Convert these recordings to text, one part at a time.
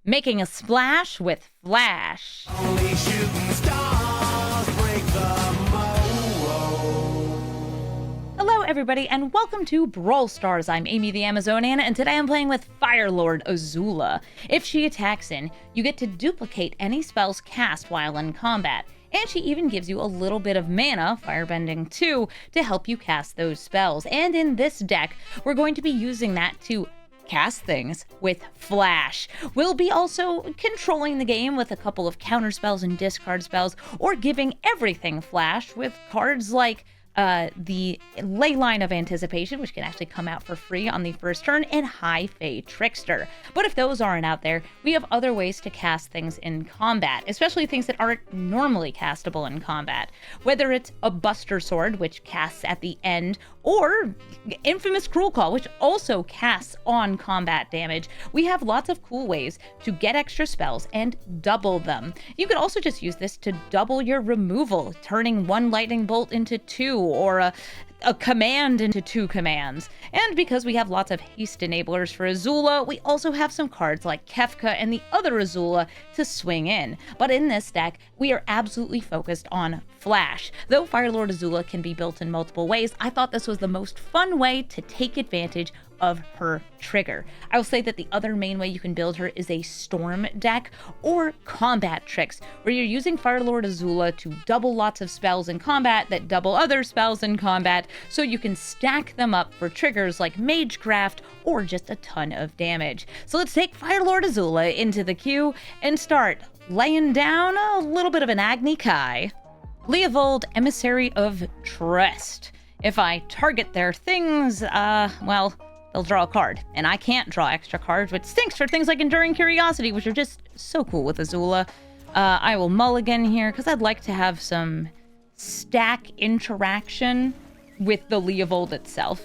making a splash with Flash. Only shooting stars break the mold. Hello everybody and welcome to Brawl Stars. I'm Amy the Amazonian and today I'm playing with Fire Lord Azula. If she attacks in, you get to duplicate any spells cast while in combat. And she even gives you a little bit of mana, Firebending 2, to help you cast those spells. And in this deck, we're going to be using that to cast things with Flash. We'll be also controlling the game with a couple of counter spells and discard spells, or giving everything Flash with cards like the Leyline of Anticipation, which can actually come out for free on the first turn, and High Fae Trickster. But if those aren't out there, we have other ways to cast things in combat, especially things that aren't normally castable in combat. Whether it's a Buster Sword, which casts at the end, or Infamous Cruel Call, which also casts on combat damage, we have lots of cool ways to get extra spells and double them. You could also just use this to double your removal, turning one lightning bolt into two, or a command into two commands. And because we have lots of haste enablers for Azula, we also have some cards like Kefka and the other Azula to swing in. But in this deck, we are absolutely focused on Flash. Though Fire Lord Azula can be built in multiple ways, I thought this was the most fun way to take advantage of her trigger. I will say that the other main way you can build her is a Storm deck or Combat Tricks, where you're using Fire Lord Azula to double lots of spells in combat that double other spells in combat, so you can stack them up for triggers like Magecraft or just a ton of damage. So let's take Fire Lord Azula into the queue and start laying down a little bit of an Agni Kai. Leovold, Emissary of Trust. If I target their things, well, they'll draw a card, and I can't draw extra cards, which stinks for things like Enduring Curiosity, which are just so cool with Azula. I will mulligan here, because I'd like to have some stack interaction with the Leovold itself.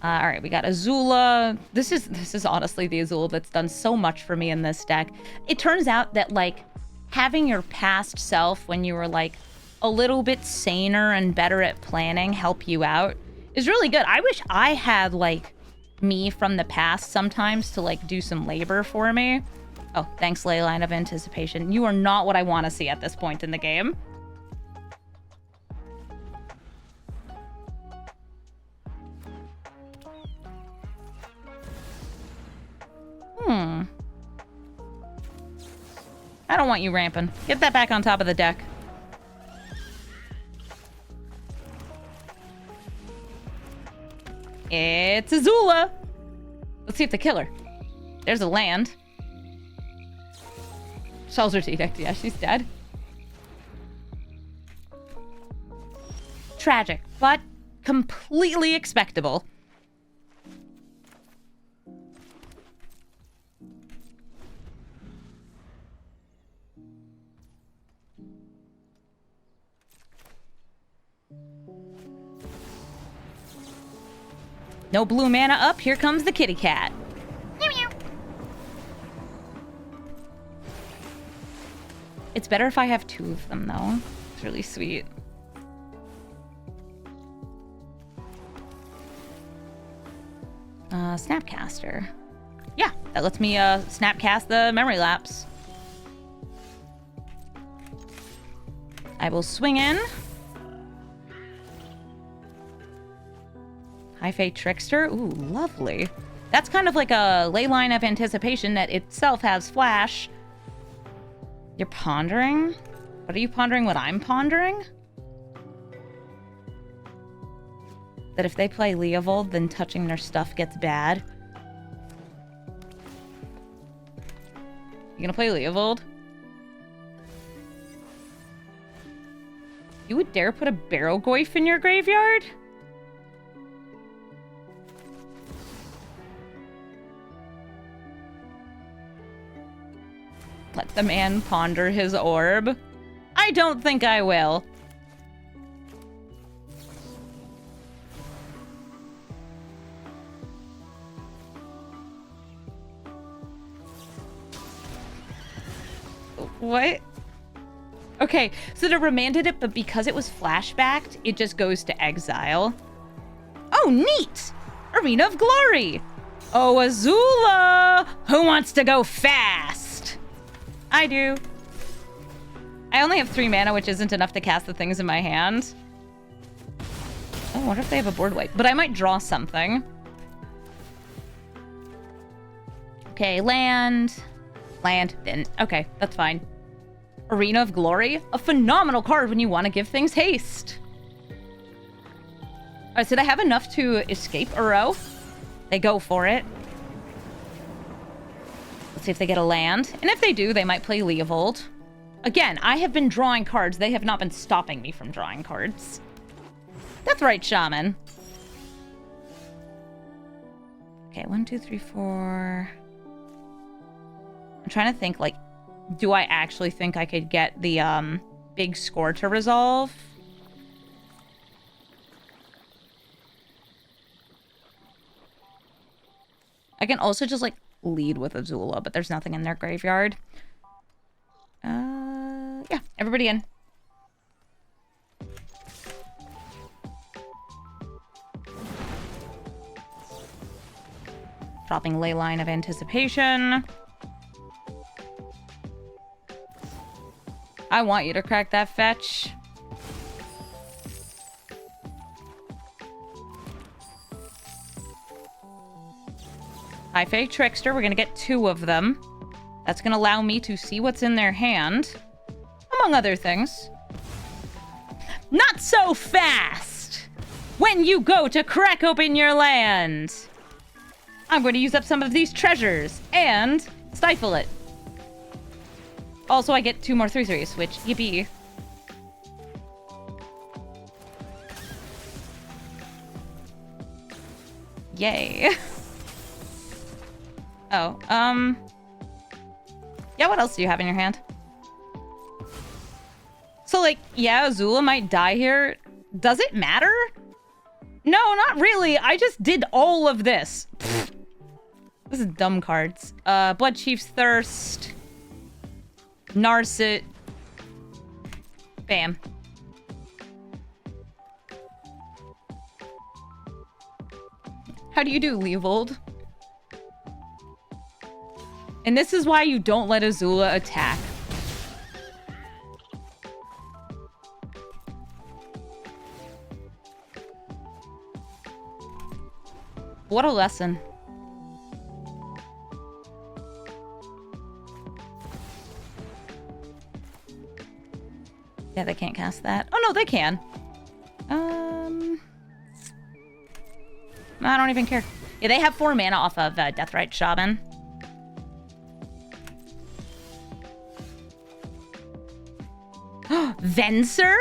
All right, we got Azula. This is honestly the Azula that's done so much for me in this deck. It turns out that, like, having your past self when you were, like, a little bit saner and better at planning help you out is really good. I wish I had, like, me from the past sometimes to, like, do some labor for me. Oh, thanks, Leyline of Anticipation. You are not what I want to see at this point in the game. I don't want you ramping. Get that back on top of the deck. It's Azula. Let's see if they kill her. There's a land. Shelter's Edict. Yeah, she's dead. Tragic, but completely expectable. No blue mana up, here comes the kitty cat. Meow meow. It's better if I have two of them, though. It's really sweet. Snapcaster. Yeah, that lets me snapcast the memory lapse. I will swing in. High Fae Trickster. Ooh, lovely. That's kind of like a Leyline of Anticipation that itself has Flash. You're pondering? What are you pondering? What I'm pondering? That if they play Leovold, then touching their stuff gets bad. You gonna play Leovold? You would dare put a Barrowgoyf in your graveyard? Let the man ponder his orb. I don't think I will. What? Okay, so they remanded it, but because it was flashbacked, it just goes to exile. Oh, neat! Arena of Glory! Oh, Azula! Who wants to go fast? I do. I only have 3 mana, which isn't enough to cast the things in my hand. Oh, I wonder if they have a board wipe. But I might draw something. Okay, land. Land. Didn't. Okay, that's fine. Arena of Glory. A phenomenal card when you want to give things haste. Alright, so they have enough to escape a row. They go for it. Let's see if they get a land. And if they do, they might play Leovold. Again, I have been drawing cards. They have not been stopping me from drawing cards. Deathrite Shaman. Okay, 1, 2, 3, 4. I'm trying to think, like, do I actually think I could get the big score to resolve? I can also just, like, lead with Azula, but there's nothing in their graveyard. Yeah, everybody in. Dropping Leyline of Anticipation. I want you to crack that fetch. High Fae Trickster, we're gonna get 2 of them. That's gonna allow me to see what's in their hand, among other things. Not so fast! When you go to crack open your land! I'm going to use up some of these treasures and stifle it. Also, I get 2 more 3/3s, which, yippee. Yay. Oh, yeah, what else do you have in your hand? So, like, yeah, Azula might die here. Does it matter? No, not really. I just did all of this. Pfft. This is dumb cards. Blood Chief's Thirst. Narset. Bam. How do you do, Leovold? And this is why you don't let Azula attack. What a lesson. Yeah, they can't cast that. Oh, no, they can. I don't even care. Yeah, they have 4 mana off of Deathrite Shaman. Venser?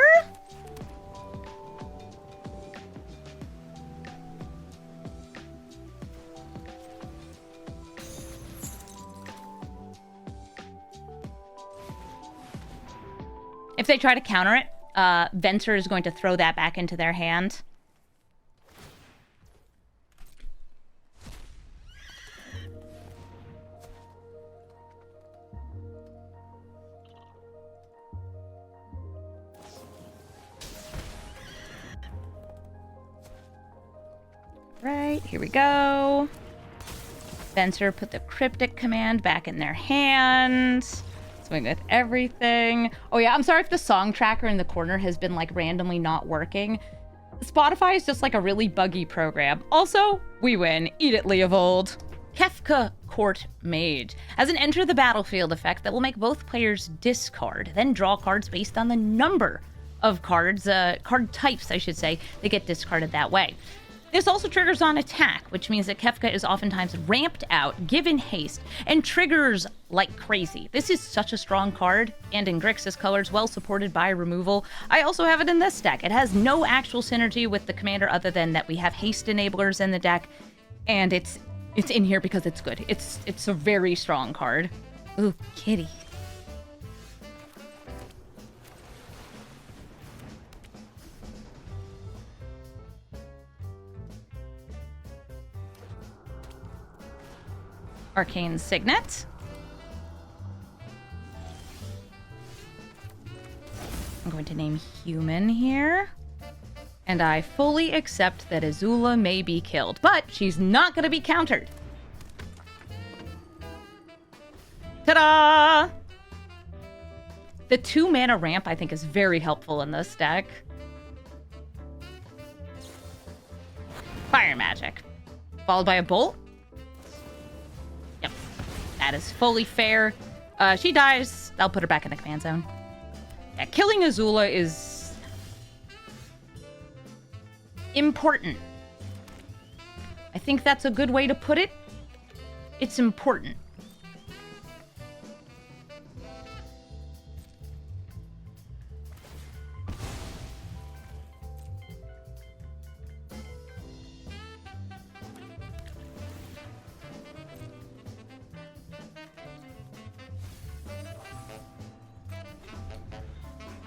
If they try to counter it, Venser is going to throw that back into their hand. Right, here we go. Venser put the cryptic command back in their hand. Swing with everything. Oh yeah, I'm sorry if the song tracker in the corner has been like randomly not working. Spotify is just like a really buggy program. Also, we win. Eat it, Leovold. Kefka Court Mage has an enter the battlefield effect that will make both players discard, then draw cards based on the number of cards, card types, I should say, that get discarded that way. This also triggers on attack, which means that Kefka is oftentimes ramped out, given haste, and triggers like crazy. This is such a strong card, and in Grixis colors, well supported by removal. I also have it in this deck. It has no actual synergy with the commander other than that we have haste enablers in the deck, and it's in here because it's good. It's a very strong card. Ooh, kitty. Arcane Signet. I'm going to name human here. And I fully accept that Azula may be killed, but she's not going to be countered. Ta-da! The 2 mana ramp, I think, is very helpful in this deck. Fire magic. Followed by a bolt. Yep. That is fully fair. She dies. I'll put her back in the command zone. Yeah, killing Azula is important. I think that's a good way to put it. It's important.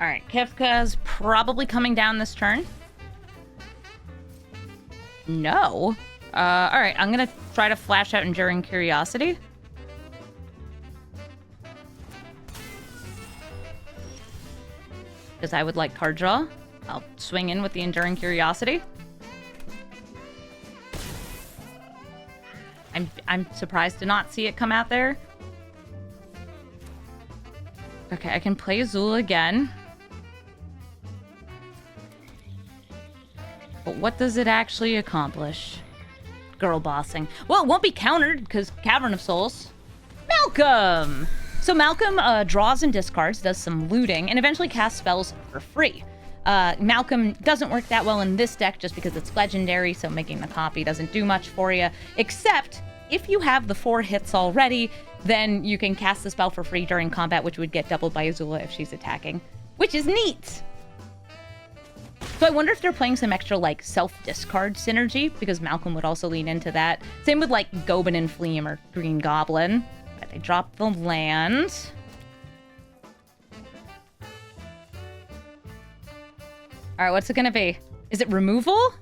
All right, Kefka's probably coming down this turn. No. All right, I'm gonna try to flash out Enduring Curiosity. Because I would like card draw. I'll swing in with the Enduring Curiosity. I'm surprised to not see it come out there. Okay, I can play Azula again. But what does it actually accomplish? Girl bossing. Well, it won't be countered because Cavern of Souls. Malcolm! So Malcolm draws and discards, does some looting, and eventually casts spells for free. Malcolm doesn't work that well in this deck just because it's legendary, so making the copy doesn't do much for you. Except, if you have the 4 hits already, then you can cast the spell for free during combat, which would get doubled by Azula if she's attacking. Which is neat! So I wonder if they're playing some extra, like, self-discard synergy, because Malcolm would also lean into that. Same with, like, Gobin and Fleam or Green Goblin. But they drop the land. Alright, what's it gonna be? Is it removal?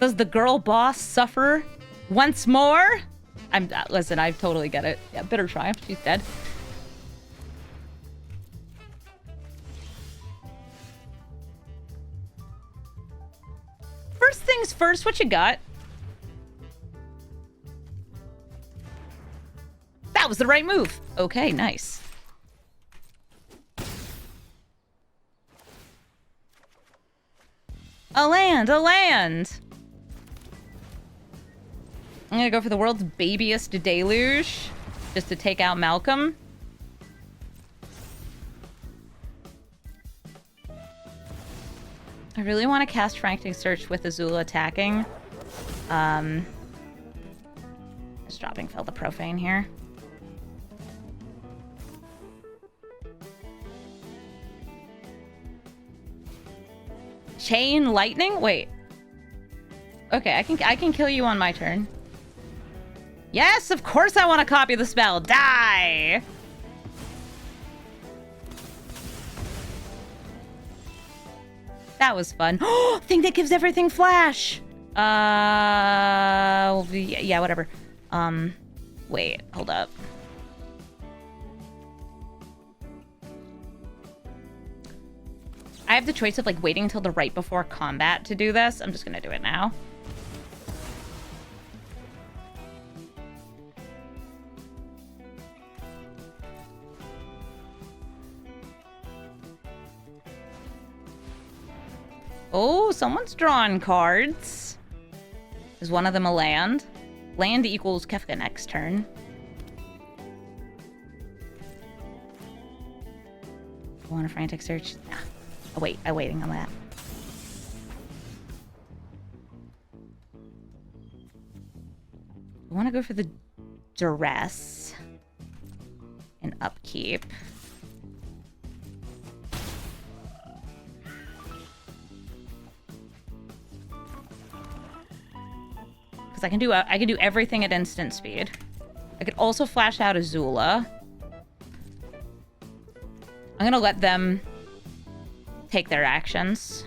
Does the girl boss suffer once more? Listen, I totally get it. Yeah, Bitter Triumph, she's dead. First things first, what you got? That was the right move. Okay, nice. A land, a land. I'm gonna go for the world's babiest deluge, just to take out Malcolm. I really want to cast Frantic Search with Azula attacking. Just dropping Fel the Profane here. Chain Lightning? Wait. Okay, I can kill you on my turn. Yes, of course I want to copy the spell. Die! That was fun. Oh, thing that gives everything flash. Yeah, whatever. Wait, hold up. I have the choice of like waiting until the right before combat to do this. I'm just gonna do it now. Oh, someone's drawn cards. Is one of them a land? Land equals Kefka next turn. I want a Frantic Search? Nah. Oh, wait, I'm waiting on that. I want to go for the Duress and Upkeep. I can do everything at instant speed. I could also flash out Azula. I'm gonna let them take their actions.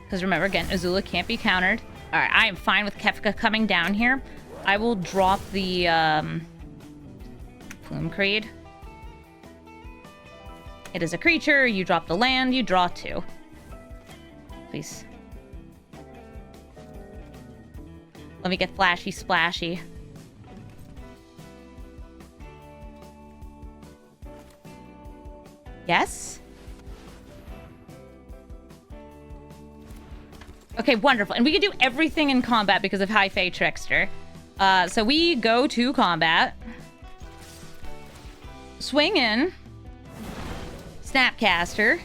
Because remember, again, Azula can't be countered. Alright, I am fine with Kefka coming down here. I will drop the Plume Creed. It is a creature. You drop the land. You draw 2. Please. Let me get flashy splashy. Yes? Okay, wonderful. And we can do everything in combat because of High Fae Trickster. So we go to combat. Swing in. Snapcaster.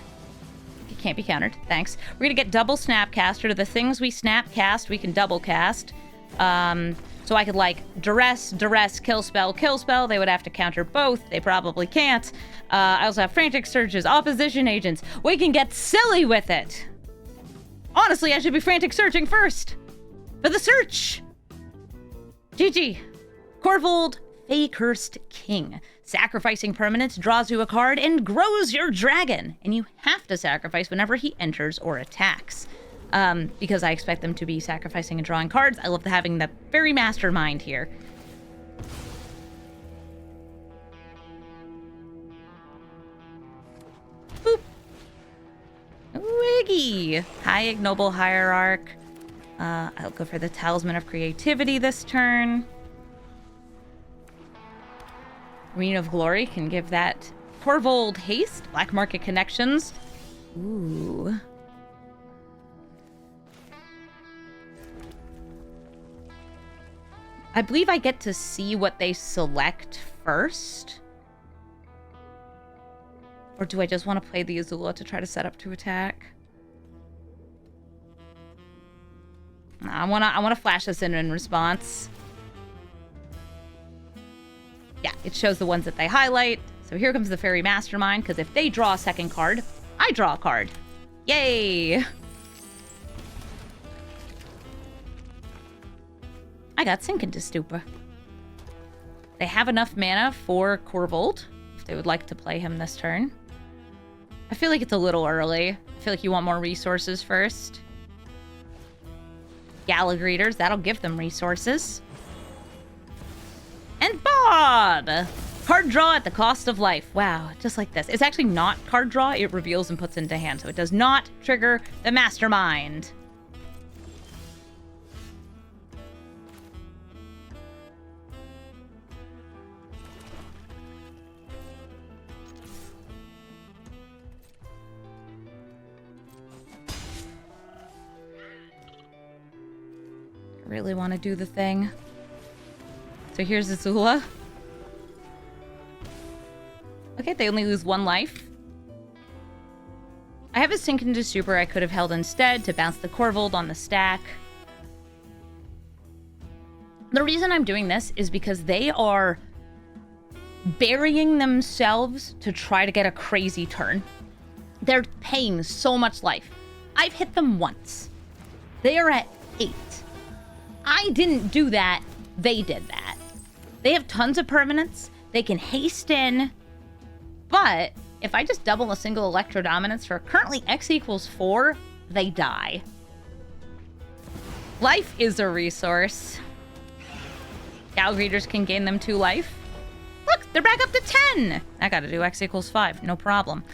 It can't be countered. Thanks. We're going to get double Snapcaster. To the things we Snapcast, we can double cast. So I could, like, Duress, Kill Spell. They would have to counter both. They probably can't. I also have Frantic Surges, Opposition Agents. We can get silly with it. Honestly, I should be Frantic Searching first. For the search. GG. Corvold, Fae Cursed King. Sacrificing permanents draws you a card and grows your dragon. And you have to sacrifice whenever he enters or attacks. Because I expect them to be sacrificing and drawing cards. I love having the fairy mastermind here. Boop. Wiggy. High Ignoble Hierarch. I'll go for the Talisman of Creativity this turn. Arena of Glory can give that Corvold haste. Black Market Connections. Ooh. I believe I get to see what they select first. Or do I just want to play the Azula to try to set up to attack? I wanna flash this in response. Yeah, it shows the ones that they highlight. So here comes the Fairy Mastermind, because if they draw a second card, I draw a card. Yay! I got Sink into Stupor. They have enough mana for Corvold, if they would like to play him this turn. I feel like it's a little early. I feel like you want more resources first. Galagreeters, that'll give them resources. And Bob! Card draw at the cost of life. Wow, just like this. It's actually not card draw, it reveals and puts into hand, so it does not trigger the Mastermind. Really want to do the thing. So here's Azula. Okay, they only lose 1 life. I have a Sink into Stupor I could have held instead to bounce the Corvold on the stack. The reason I'm doing this is because they are burying themselves to try to get a crazy turn. They're paying so much life. I've hit them once. They are at 8. I didn't do that. They did that. They have tons of permanents. They can haste in. But if I just double a single Electro Dominance for currently X equals 4, they die. Life is a resource. Galagreeters can gain them 2 life. Look, they're back up to 10. I gotta do X equals 5. No problem.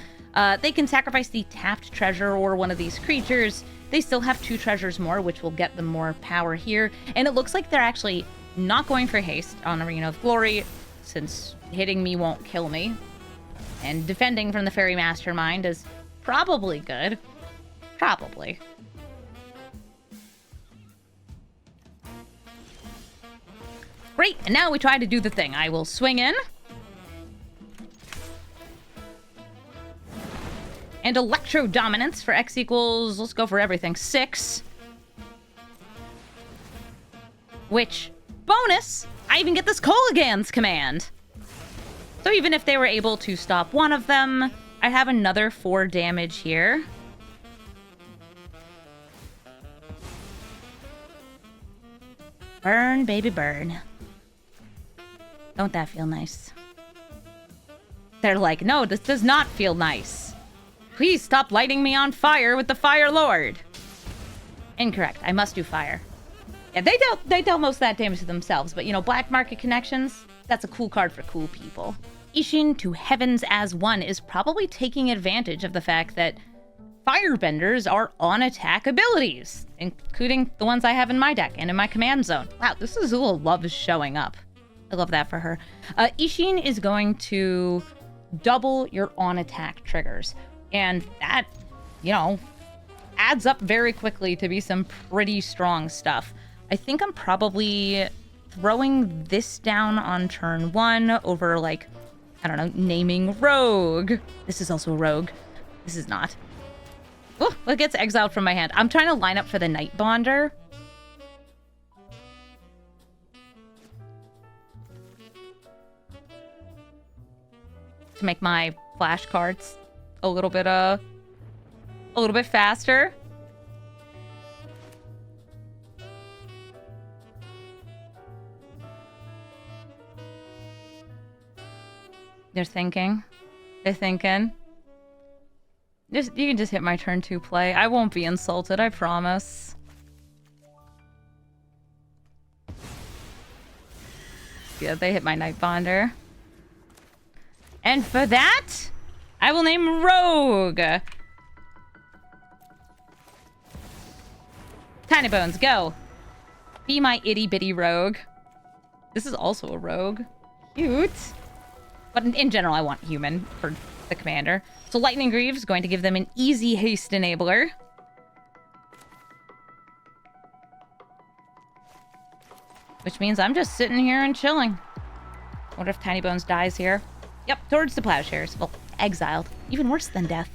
They can sacrifice the tapped treasure or one of these creatures. They still have 2 treasures more, which will get them more power here. And it looks like they're actually not going for haste on Arena of Glory, since hitting me won't kill me. And defending from the Fairy Mastermind is probably good. Probably. Great, and now we try to do the thing. I will swing in. And Electro Dominance for X equals, let's go for everything, 6. Which, bonus, I even get this Kolaghan's command. So even if they were able to stop one of them, I have another 4 damage here. Burn, baby, burn. Don't that feel nice? They're like, no, this does not feel nice. Please stop lighting me on fire with the Fire Lord. Incorrect. I must do fire. Yeah, they dealt most of that damage to themselves, but you know, black market connections, that's a cool card for cool people. Ishin to Heavens as One is probably taking advantage of the fact that Firebenders are on attack abilities, including the ones I have in my deck and in my command zone. Wow, this Azula loves showing up. I love that for her. Ishin is going to double your on attack triggers, and that, you know, adds up very quickly to be some pretty strong stuff. I think I'm probably throwing this down on turn 1 over, like, I don't know, naming Rogue. This is also a Rogue. This is not. Oh, it gets exiled from my hand. I'm trying to line up for the Night Bonder. To make my flashcards a little bit faster. They're thinking. They're thinking. You can just hit my turn 2 play. I won't be insulted, I promise. Yeah, they hit my Night Bonder. And for that, I will name Rogue. Tiny Bones, go. Be my itty bitty Rogue. This is also a Rogue. Cute. But in general, I want human for the commander. So Lightning Greaves is going to give them an easy haste enabler. Which means I'm just sitting here and chilling. Wonder if Tiny Bones dies here. Yep, towards the Plowshares. Well, exiled. Even worse than death.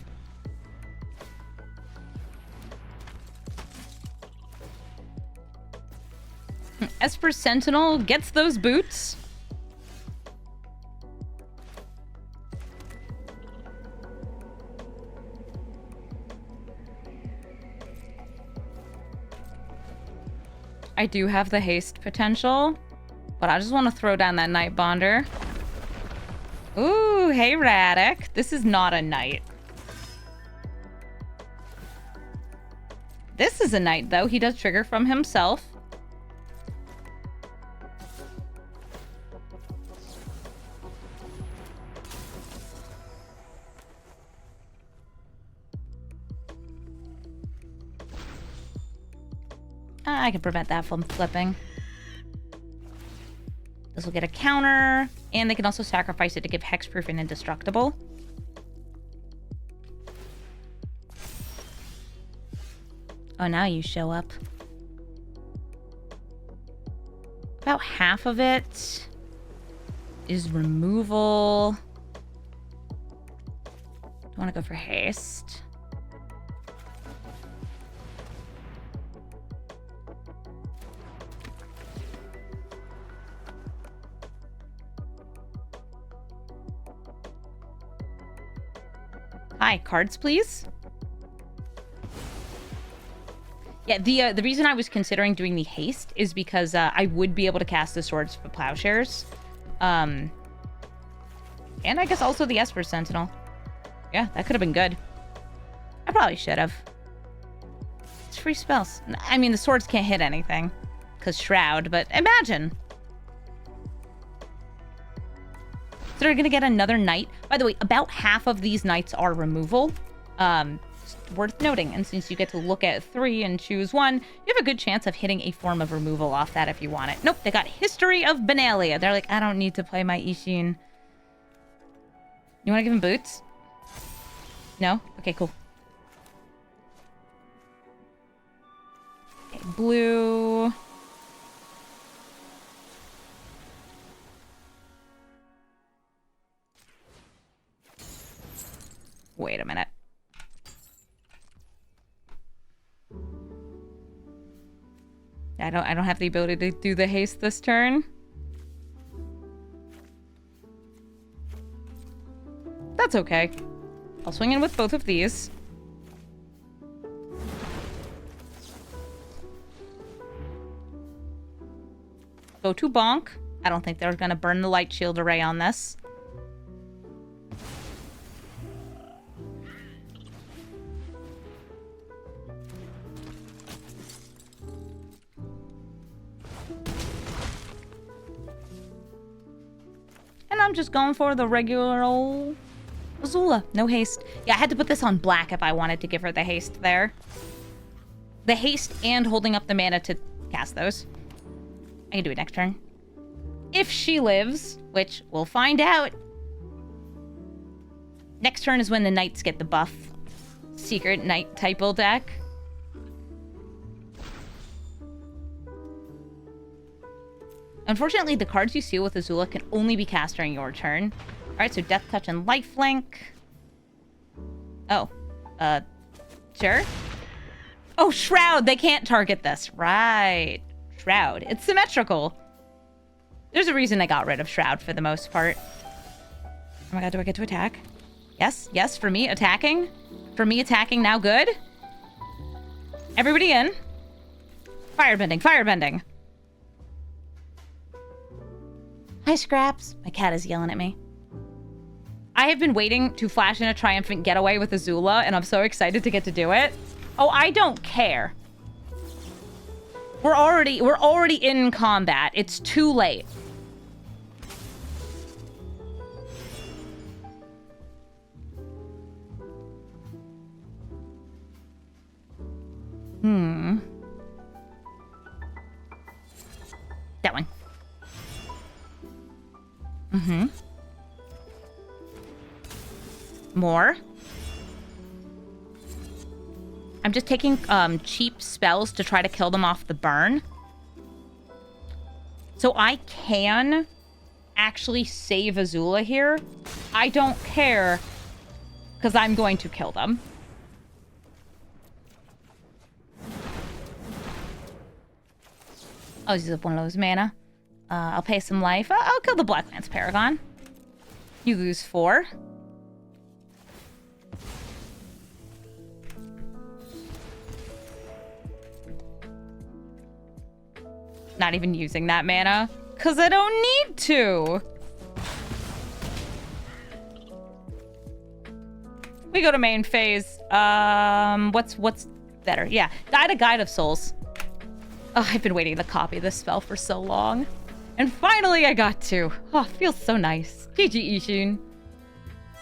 Esper Sentinel gets those boots. I do have the haste potential, but I just want to throw down that Night Bonder. Ooh, hey Radic. This is not a knight. This is a knight, though. He does trigger from himself. I can prevent that from flipping. This will get a counter, and they can also sacrifice it to give hexproof and indestructible. Oh, now you show up. About half of it is removal. Don't want to go for haste. Hi, cards, please. Yeah, the reason I was considering doing the haste is because I would be able to cast the Swords for Plowshares. And I guess also the Esper Sentinel. Yeah, that could have been good. I probably should have. It's free spells. I mean, the swords can't hit anything. Because Shroud, but imagine. So they're going to get another knight. By the way, about half of these knights are removal. Worth noting. And since you get to look at 3 and choose 1, you have a good chance of hitting a form of removal off that if you want it. Nope, they got History of Benalia. They're like, I don't need to play my Ishin. You want to give him boots? No? Okay, cool. Okay, blue. Wait a minute. I don't have the ability to do the haste this turn. That's okay. I'll swing in with both of these. Go to bonk. I don't think they're gonna burn the light shield array on this. I'm just going for the regular old Azula. No haste. Yeah, I had to put this on black if I wanted to give her the haste there. The haste and holding up the mana to cast those. I can do it next turn. If she lives, which we'll find out. Next turn is when the knights get the buff. Secret knight typal deck. Unfortunately, the cards you seal with Azula can only be cast during your turn. Alright, so Death Touch and Lifelink. Oh. Sure. Oh, Shroud! They can't target this. Right. Shroud. It's symmetrical. There's a reason I got rid of Shroud for the most part. Oh my god, do I get to attack? Yes, yes, for me, attacking. For me, attacking now good. Everybody in. Firebending, firebending. Hi, Scraps. My cat is yelling at me. I have been waiting to flash in a triumphant getaway with Azula, and I'm so excited to get to do it. Oh, I don't care. We're already in combat. It's too late. That one. More. I'm just taking cheap spells to try to kill them off the burn. So I can actually save Azula here. I don't care, because I'm going to kill them. I'll use up one of those mana. I'll pay some life. I'll kill the Black Lance Paragon. You lose 4. Not even using that mana, because I don't need to. We go to main phase. What's better? Yeah, Die to Guide of Souls. Oh, I've been waiting to copy this spell for so long. And finally I got to. Oh, feels so nice. GG Ishin.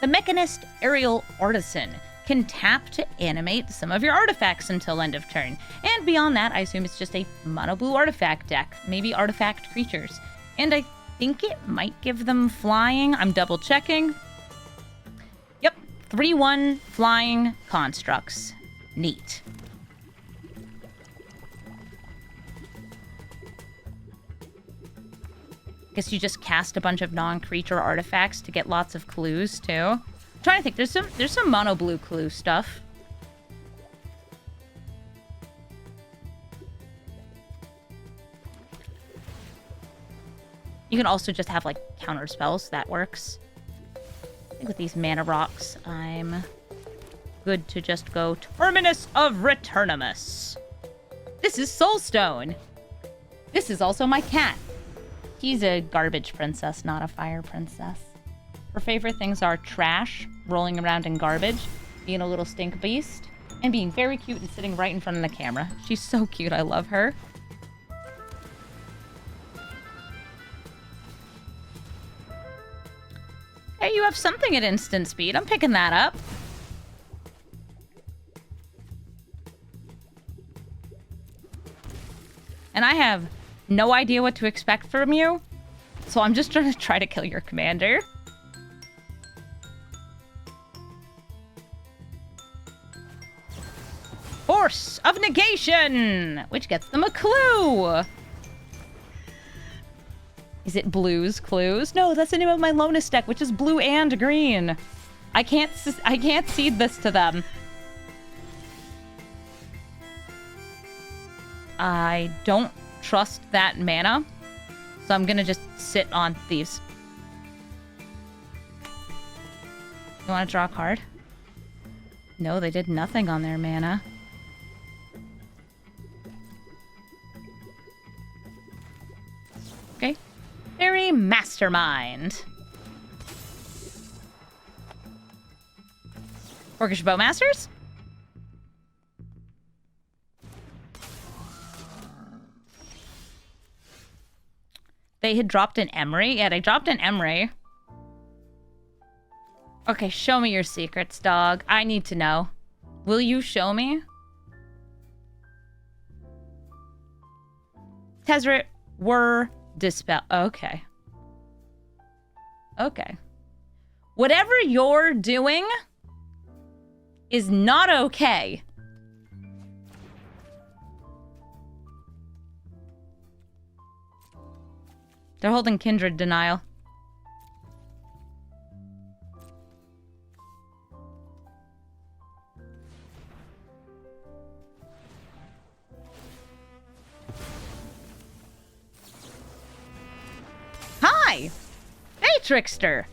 The Mechanist Aerial Artisan can tap to animate some of your artifacts until end of turn. And beyond that, I assume it's just a mono blue artifact deck. Maybe artifact creatures. And I think it might give them flying. I'm double checking. Yep, 3/1 flying constructs. Neat. Guess you just cast a bunch of non-creature artifacts to get lots of clues too. I'm trying to think. There's some mono blue clue stuff. You can also just have like counter spells. That works. I think with these mana rocks, I'm good to just go Terminus of Returnimus. This is Soulstone. This is also my cat. He's a garbage princess, not a fire princess. Her favorite things are trash, rolling around in garbage, being a little stink beast, and being very cute and sitting right in front of the camera. She's so cute. I love her. Hey, you have something at instant speed. I'm picking that up. And I have no idea what to expect from you, so I'm just trying to kill your commander. Force of Negation, which gets them a clue. Is it Blue's Clues? No, that's the name of my Lonus deck, which is blue and green. I can't seed this to them. I don't trust that mana, so I'm gonna just sit on these. You want to draw a card? No, they did nothing on their mana. Okay. Very mastermind. Orcish Bowmasters? They had dropped an Emery? Yeah, they dropped an Emery. Okay, show me your secrets, dog. I need to know. Will you show me? Tezzeret were dispelled. Okay. Okay. Whatever you're doing is not okay. They're holding Kindred Denial. Hi! Hey, Trickster!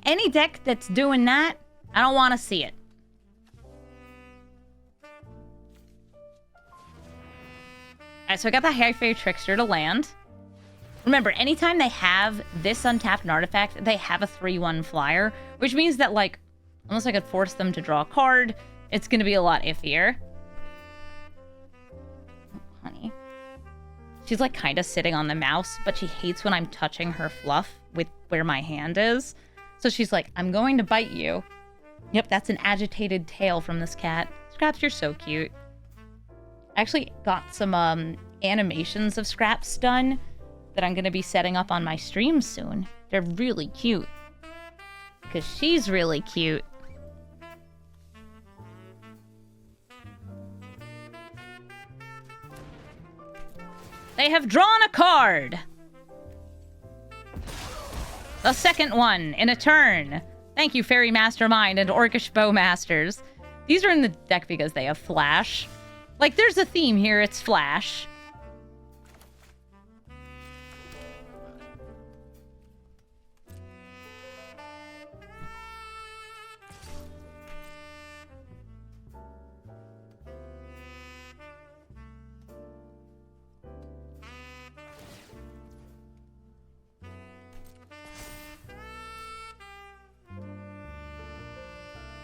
Any deck that's doing that, I don't want to see it. Alright, so I got the Hi-Fi Trickster to land. Remember, anytime they have this untapped an artifact, they have a 3/1 flyer, which means that, like, unless I could force them to draw a card, it's going to be a lot iffier. Oh, honey. She's, like, kind of sitting on the mouse, but she hates when I'm touching her fluff with where my hand is. So she's like, I'm going to bite you. Yep, that's an agitated tail from this cat. Scraps, you're so cute. I actually got some animations of Scraps done that I'm going to be setting up on my stream soon. They're really cute. Because she's really cute. They have drawn a card! The second one in a turn. Thank you, Fairy Mastermind and Orcish Bowmasters. These are in the deck because they have Flash. Like, there's a theme here, it's Flash.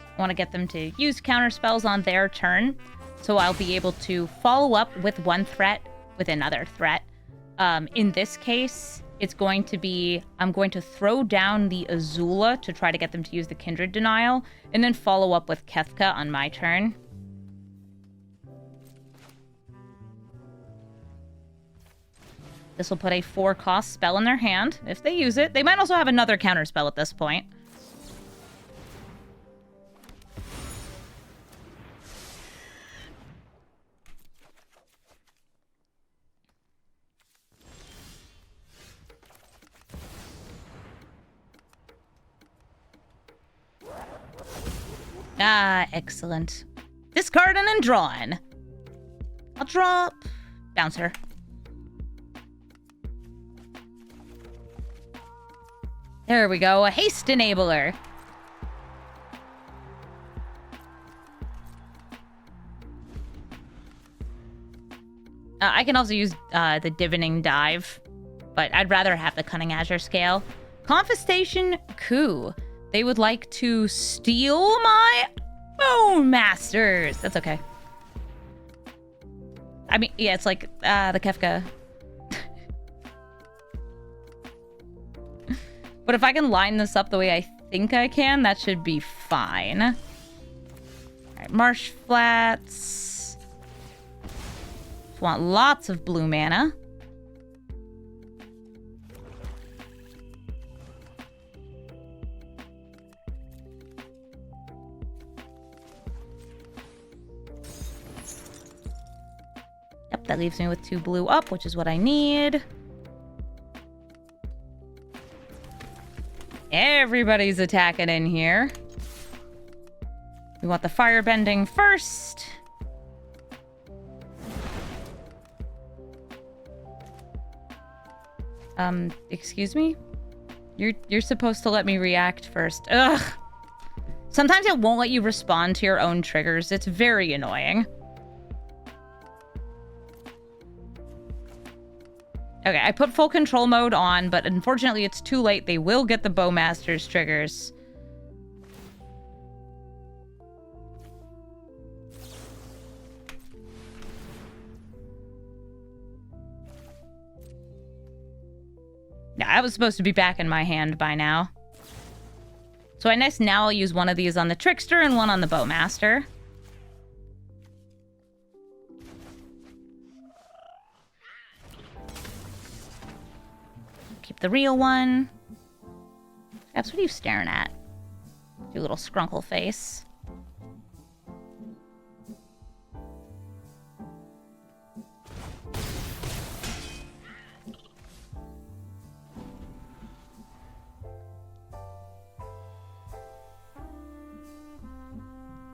I want to get them to use counter spells on their turn, so I'll be able to follow up with one threat with another threat. In this case, it's going to be, I'm going to throw down the Azula to try to get them to use the Kindred Denial, and then follow up with Kefka on my turn. This will put a 4-cost spell in their hand, if they use it. They might also have another counter spell at this point. Ah, excellent. Discarding and drawing. I'll drop Bouncer. There we go, a haste enabler. I can also use the Divining Dive, but I'd rather have the Cunning Azure Scale. Confiscation Coup. They would like to steal my Bone Masters. That's okay. I mean, yeah, it's like the Kefka. But if I can line this up the way I think I can, that should be fine. All right, Marsh Flats. Want lots of blue mana. Yep, that leaves me with 2 blue up, which is what I need. Everybody's attacking in here. We want the firebending first. Excuse me? You're supposed to let me react first. Ugh. Sometimes it won't let you respond to your own triggers. It's very annoying. Okay, I put full control mode on, but unfortunately it's too late. They will get the Bowmaster's triggers. Yeah, I was supposed to be back in my hand by now. So I guess now I'll use one of these on the Trickster and one on the Bowmaster. Keep the real one. Scraps, what are you staring at? Your little scrunkle face.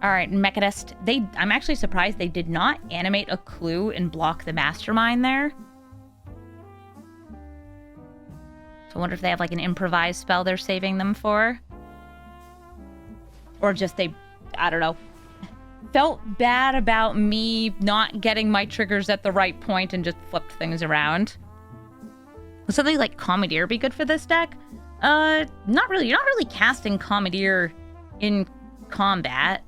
All right, Mechadist. I'm actually surprised they did not animate a clue and block the Mastermind there. So I wonder if they have like an improvised spell they're saving them for. Or just they, I don't know, felt bad about me not getting my triggers at the right point and just flipped things around. Would something like Commandeer be good for this deck? Not really. You're not really casting Commandeer in combat.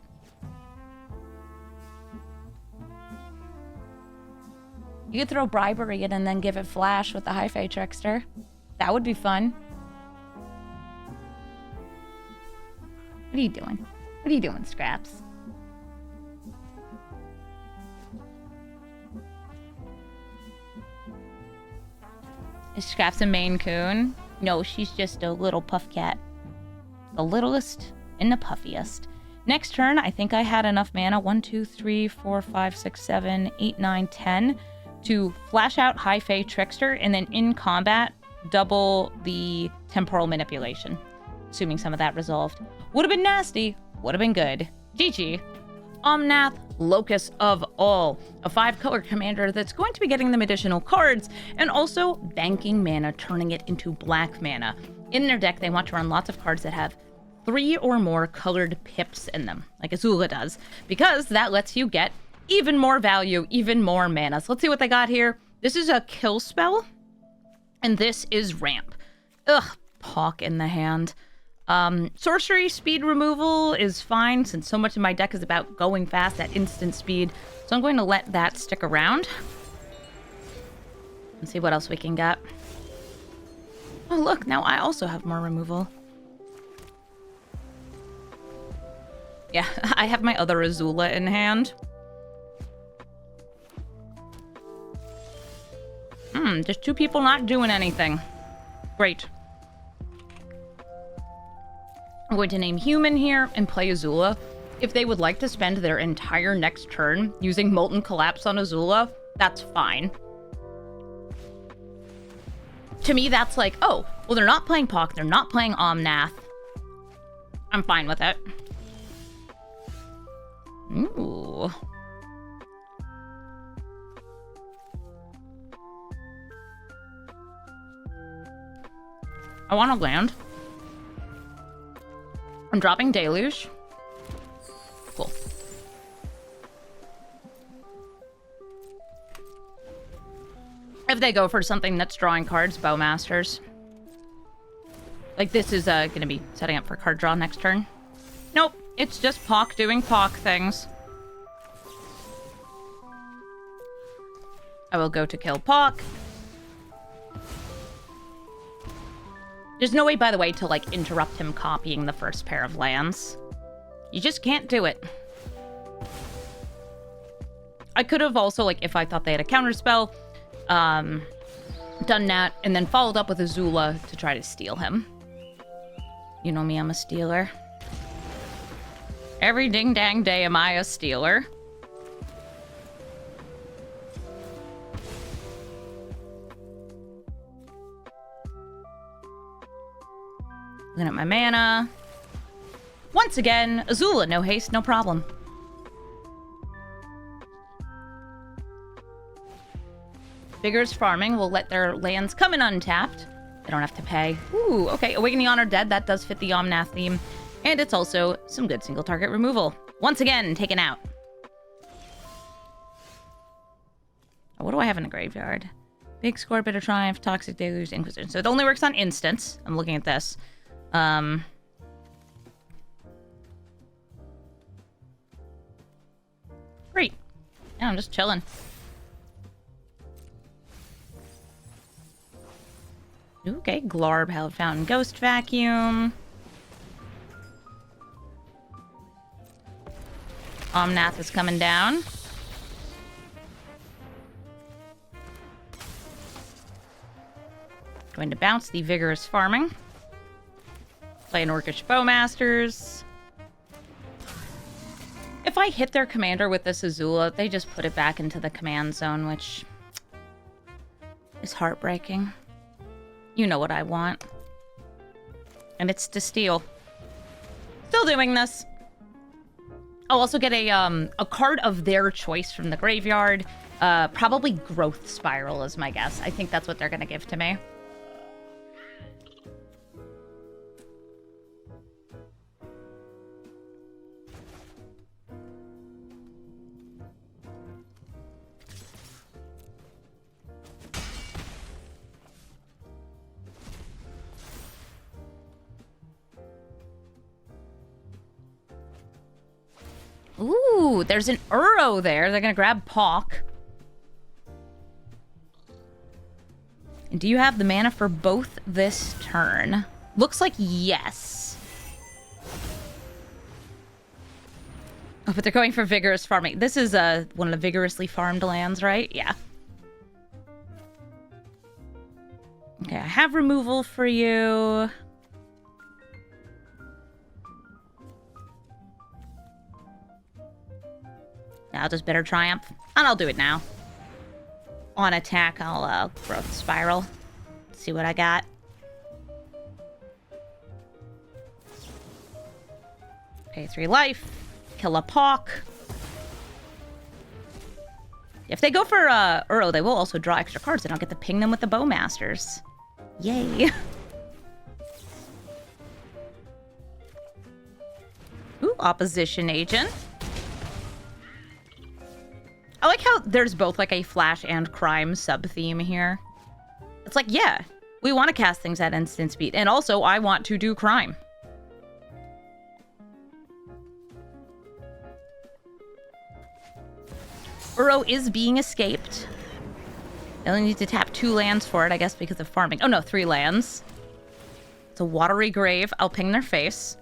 You could throw Bribery in and then give it Flash with the Hi-Fi Trickster. That would be fun. What are you doing? What are you doing, Scraps? Is Scraps a Maine Coon? No, she's just a little puff cat. The littlest and the puffiest. Next turn, I think I had enough mana. 1, 2, 3, 4, 5, 6, 7, 8, 9, 10 to flash out Hi-Fi Trickster and then in combat double the temporal manipulation. Assuming some of that resolved. Would have been nasty. Would have been good. GG. Omnath, Locus of All, a 5-color commander that's going to be getting them additional cards and also banking mana, turning it into black mana. In their deck, they want to run lots of cards that have 3 or more colored pips in them, like Azula does, because that lets you get even more value, even more mana. So let's see what they got here. This is a kill spell, and this is ramp. Ugh, Hawk in the hand. Sorcery speed removal is fine since so much of my deck is about going fast at instant speed. So I'm going to let that stick around. And see what else we can get. Oh look, now I also have more removal. Yeah, I have my other Azula in hand. Just 2 people not doing anything. Great. I'm going to name Human here and play Azula. If they would like to spend their entire next turn using Molten Collapse on Azula, that's fine. To me, that's like, oh, well, they're not playing Pock, they're not playing Omnath. I'm fine with it. Ooh. I want to land. I'm dropping Deluge. Cool. If they go for something that's drawing cards, Bowmasters. Like this is gonna be setting up for card draw next turn. Nope, it's just Pock doing Pock things. I will go to kill Pock. There's no way, by the way, to, like, interrupt him copying the first pair of lands. You just can't do it. I could have also, like, if I thought they had a counterspell, done that, and then followed up with Azula to try to steal him. You know me, I'm a stealer. Every ding-dang day am I a stealer. Looking at my mana. Once again, Azula, no haste, no problem. Vigorous farming will let their lands come in untapped. They don't have to pay. Ooh, okay. Awakening Honor Dead, that does fit the Omnath theme. And it's also some good single target removal. Once again, taken out. What do I have in the graveyard? Big Score, Bitter Triumph, Toxic Deluge, Inquisition. So it only works on instants. I'm looking at this. Great. Yeah, I'm just chilling. Okay, Glarb, Held Fountain, Ghost Vacuum. Omnath is coming down. Going to bounce the Vigorous Farming. Play an Orcish Bowmasters. If I hit their commander with this Azula, they just put it back into the command zone, which is heartbreaking. You know what I want. And it's to steal. Still doing this. I'll also get a card of their choice from the graveyard. Probably Growth Spiral is my guess. I think that's what they're going to give to me. Ooh, there's an Uro there. They're gonna grab Pawk. And do you have the mana for both this turn? Looks like yes. Oh, but they're going for Vigorous Farming. This is one of the vigorously farmed lands, right? Yeah. Okay, I have removal for you. I'll just Bitter Triumph. And I'll do it now. On attack, I'll Growth Spiral. See what I got. Okay, 3 life. Kill a Pawk. If they go for Uro, they will also draw extra cards, and I'll get to ping them with the Bowmasters. Yay. Ooh, Opposition Agent. I like how there's both like a flash and crime sub-theme here. It's like, yeah, we want to cast things at instant speed. And also, I want to do crime. Uro is being escaped. I only need to tap 2 lands for it, I guess, because of farming. Oh, no, 3 lands. It's a Watery Grave. I'll ping their face.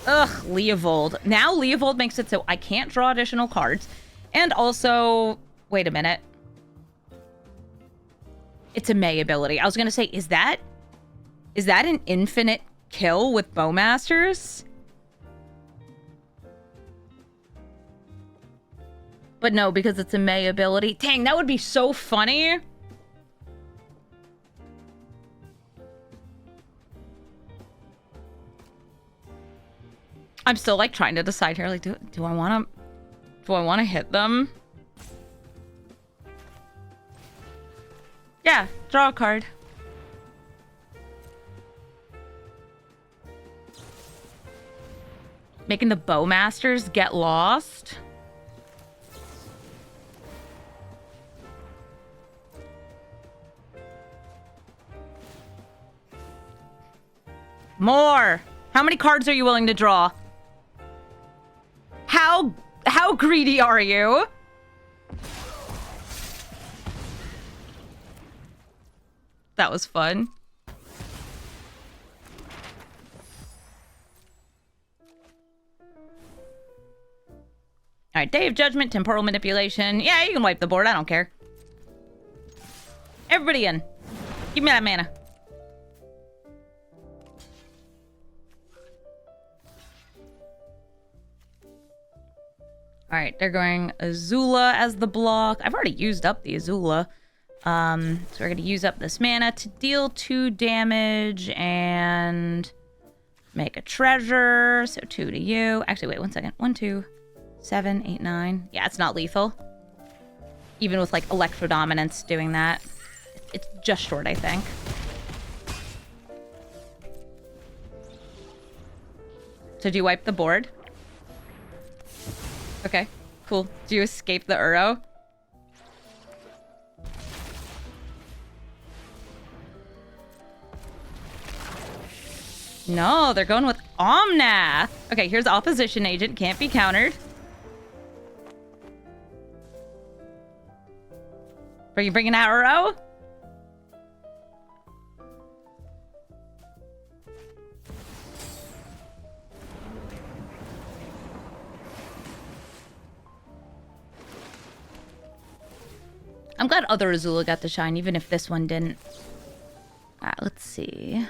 Ugh, Leovold. Now Leovold makes it so I can't draw additional cards. And also... Wait a minute. It's a May ability. I was going to say, is that an infinite kill with Bowmasters? But no, because it's a May ability. Dang, that would be so funny. I'm still like trying to decide here. Like, do I want to hit them? Yeah, draw a card. Making the Bowmasters get lost. More. How many cards are you willing to draw? How greedy are you? That was fun. Alright, Day of Judgment, Temporal Manipulation. Yeah, you can wipe the board, I don't care. Everybody in. Give me that mana. Alright, they're going Azula as the block. I've already used up the Azula. So we're going to use up this mana to deal 2 damage and make a treasure. So 2 to you. Actually, wait 1 second. 1, 2, 7, 8, 9. Yeah, it's not lethal. Even with like Electro Dominance doing that. It's just short, I think. So do you wipe the board? Okay, cool. Do you escape the Uro? No, they're going with Omnath. Okay, here's Opposition Agent. Can't be countered. Are you bringing out Uro? I'm glad other Azula got to shine, even if this one didn't. Alright, let's see.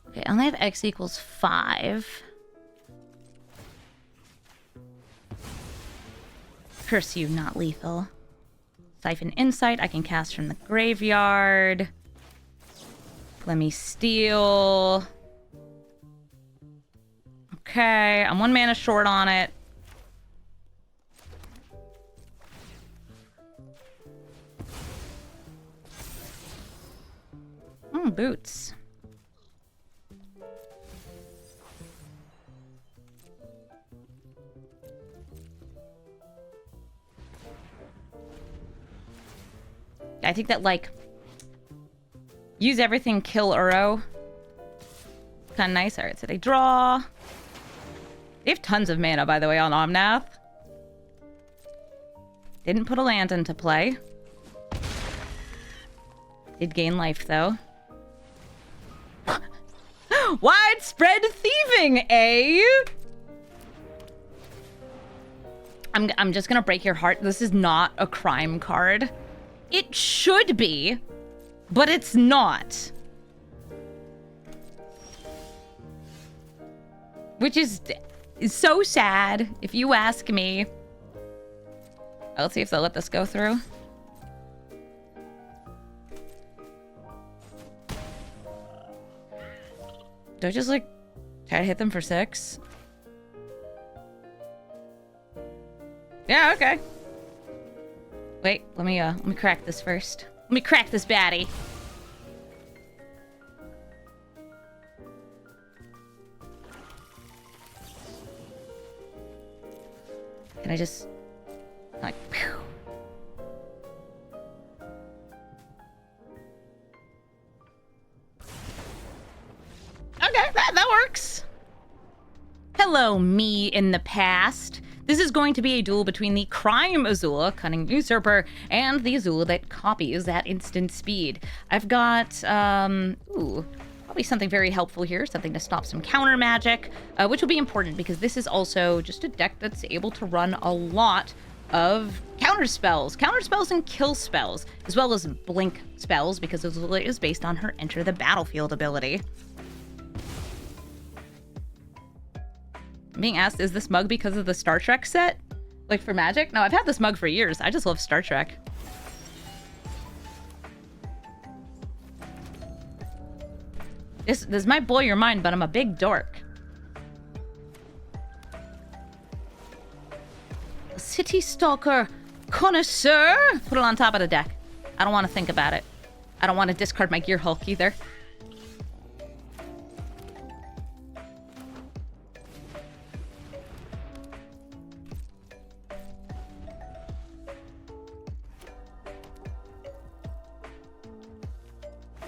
Okay, I only have X equals 5. Curse you, not lethal. Siphon Insight, I can cast from the graveyard. Let me steal. Okay, I'm 1 mana short on it. Boots. I think that, like, use everything, kill Uro. Kind of nice. Alright, so they draw. They have tons of mana, by the way, on Omnath. Didn't put a land into play. Did gain life, though. Widespread thieving, eh? I'm just gonna break your heart. This is not a crime card. It should be, but it's not. Which is so sad, if you ask me. Let's see if they'll let this go through. Do I just, like, try to hit them for 6? Yeah, okay. Wait, let me crack this first. Let me crack this baddie. Can I just, like, pew. Okay, that works. Hello, me in the past. This is going to be a duel between the Crime Azula, Cunning Usurper, and the Azula that copies at instant speed. I've got, probably something very helpful here, something to stop some counter magic, which will be important because this is also just a deck that's able to run a lot of counter spells and kill spells, as well as blink spells because Azula is based on her Enter the Battlefield ability. I'm being asked, is this mug because of the Star Trek set? Like for Magic? No, I've had this mug for years. I just love Star Trek. This might blow your mind, but I'm a big dork. City Stalker Connoisseur? Put it on top of the deck. I don't want to think about it. I don't want to discard my Gear Hulk either.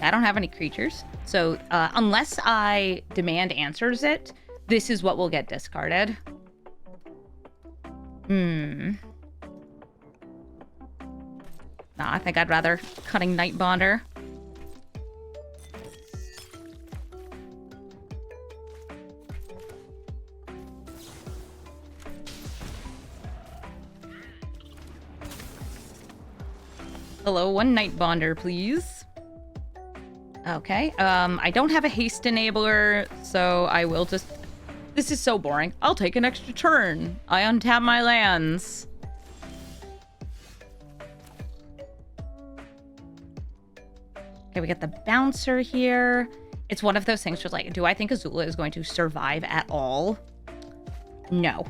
I don't have any creatures, so unless I demand answers it, this is what will get discarded. No, I think I'd rather Cunning Nightbonder. Hello, 1 Nightbonder, please. Okay, I don't have a haste enabler, so I will just... This is so boring. I'll take an extra turn. I untap my lands. Okay, we got the Bouncer here. It's one of those things where, like, do I think Azula is going to survive at all? No.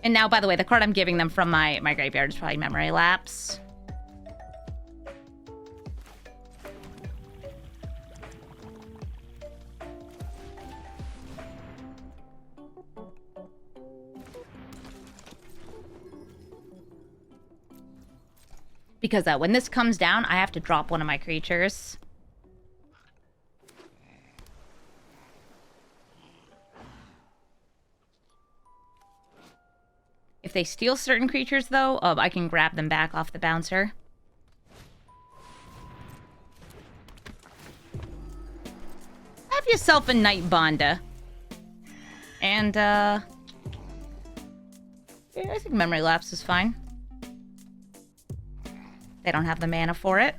And now, by the way, the card I'm giving them from my graveyard is probably Memory Lapse. Because when this comes down, I have to drop one of my creatures. If they steal certain creatures, though, I can grab them back off the bouncer. Have yourself a night bonda. And, yeah, I think Memory Lapse is fine. They don't have the mana for it.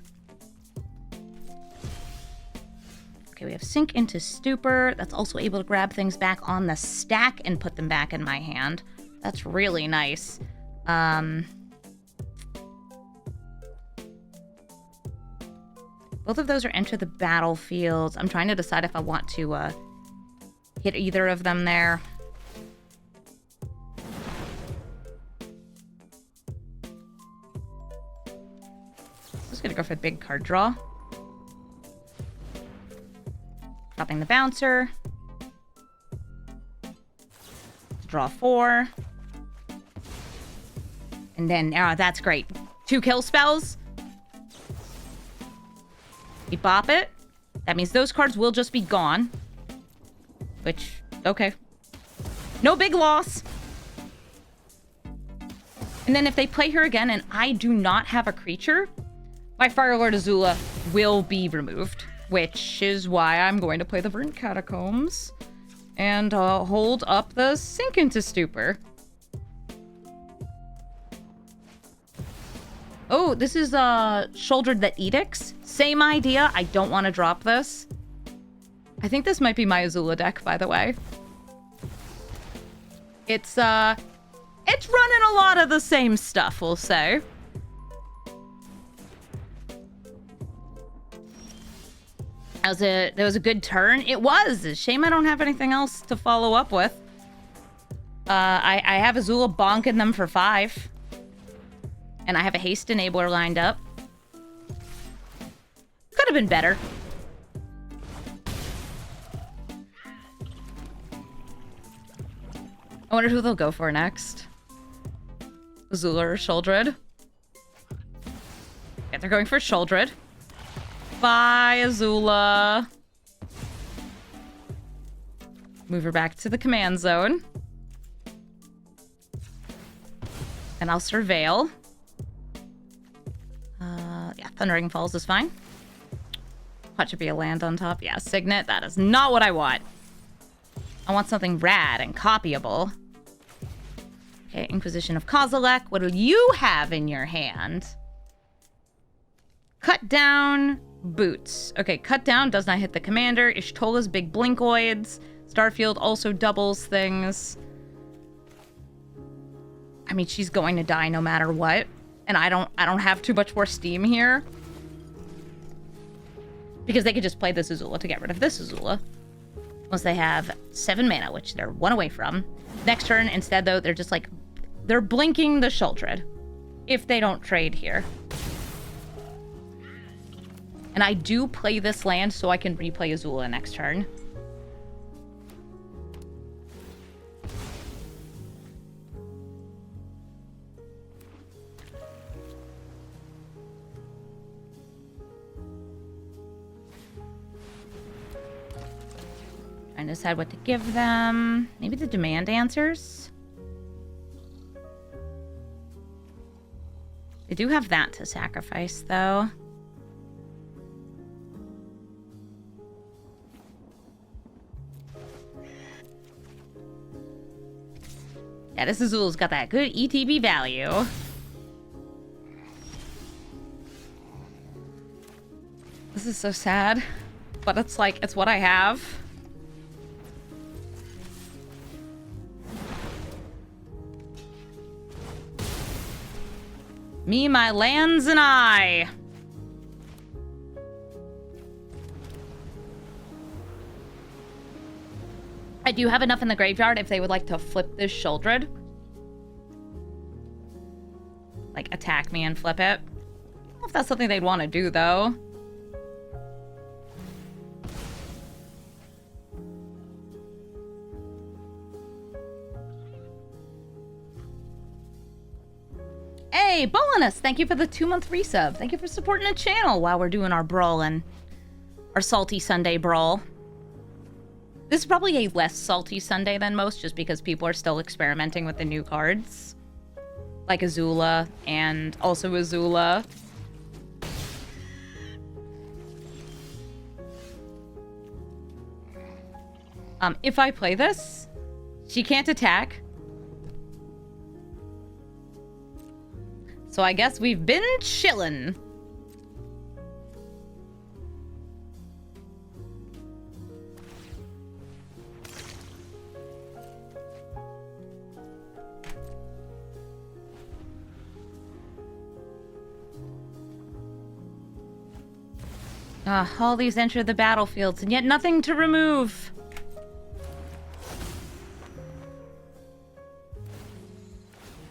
Okay, we have Sink into Stupor. That's also able to grab things back on the stack and put them back in my hand. That's really nice. Both of those are enter the battlefield. I'm trying to decide if I want to hit either of them there. I'm just gonna go for the big card draw. Dropping the bouncer. Draw 4. And then, that's great. 2 kill spells. You bop it. That means those cards will just be gone. Which, okay. No big loss. And then if they play her again and I do not have a creature, my Fire Lord Azula will be removed. Which is why I'm going to play the Verdant Catacombs. And hold up the Sink into Stupor. Oh, this is Shouldered the Edicts. Same idea. I don't want to drop this. I think this might be my Azula deck, by the way. It's running a lot of the same stuff, we'll say. That was a good turn. It was. Shame I don't have anything else to follow up with. I have Azula bonking them for 5. And I have a haste enabler lined up. Could have been better. I wonder who they'll go for next. Azula or Sholdred? Okay, they're going for Sholdred. Bye, Azula. Move her back to the command zone. And I'll Surveil. Yeah, Thundering Falls is fine. What should be a land on top? Yeah, Signet. That is not what I want. I want something rad and copyable. Okay, Inquisition of Kozilek. What do you have in your hand? Cut Down Boots. Okay, Cut Down does not hit the commander. Ishtola's Big Blinkoids. Starfield also doubles things. I mean, she's going to die no matter what. And I don't have too much more steam here. Because they could just play this Azula to get rid of this Azula. Once they have 7 mana, which they're 1 away from. Next turn, instead, though, they're just like... They're blinking the Sholdred. If they don't trade here. And I do play this land so I can replay Azula next turn. Trying to decide what to give them. Maybe the Demand Answers. They do have that to sacrifice, though. Yeah, this Azula's got that good ETB value. This is so sad. But it's like, it's what I have. Me, my lands, and I. I do have enough in the graveyard if they would like to flip this Sholdred. Like, attack me and flip it. I don't know if that's something they'd want to do, though. Hey, Bolanus, thank you for the 2-month resub. Thank you for supporting the channel while we're doing our brawl and our salty Sunday brawl. This is probably a less salty Sunday than most, just because people are still experimenting with the new cards. like Azula and also Azula. If I play this, she can't attack. So I guess we've been chillin'. All these enter the battlefields, and yet nothing to remove.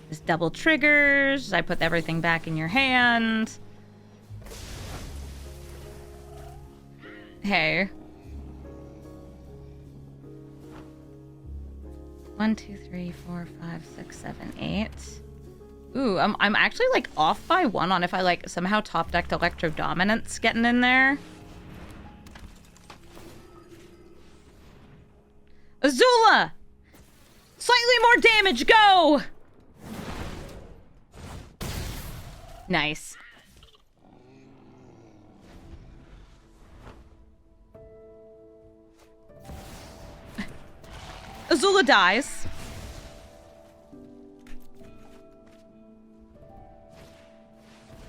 This double triggers. I put everything back in your hand. Hey. 1, 2, 3, 4, 5, 6, 7, 8. Ooh, I'm actually, like, off by 1 on if I, like, somehow top-decked Electro Dominance getting in there. Azula! Slightly more damage, go! Nice. Azula dies.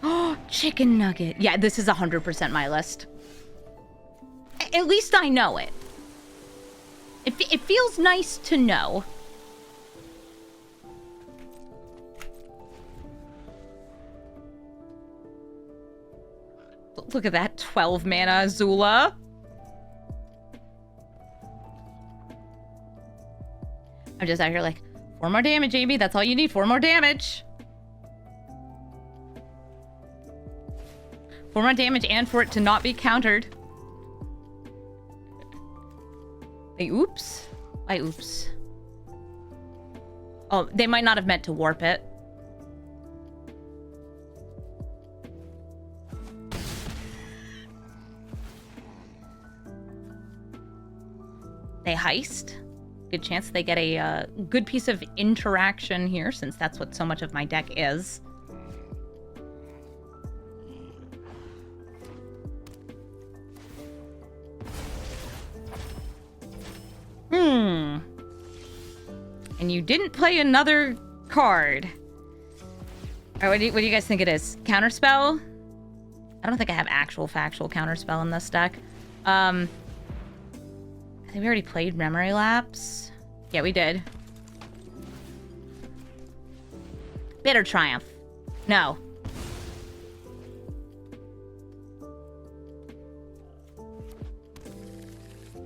Oh, chicken nugget. Yeah, this is 100% my list. At least I know it. It feels nice to know. Look at that 12 mana Azula. I'm just out here like, 4 more damage, Amy. That's all you need. 4 more damage. 4 more damage and for it to not be countered. Hey, oops. Why oops? Oh, they might not have meant to warp it. They heist. Good chance they get a good piece of interaction here, since that's what so much of my deck is. And you didn't play another card. All right, what do you guys think it is? Counterspell? I don't think I have actual factual counterspell in this deck. I think we already played Memory Lapse. Yeah, we did. Bitter Triumph. No.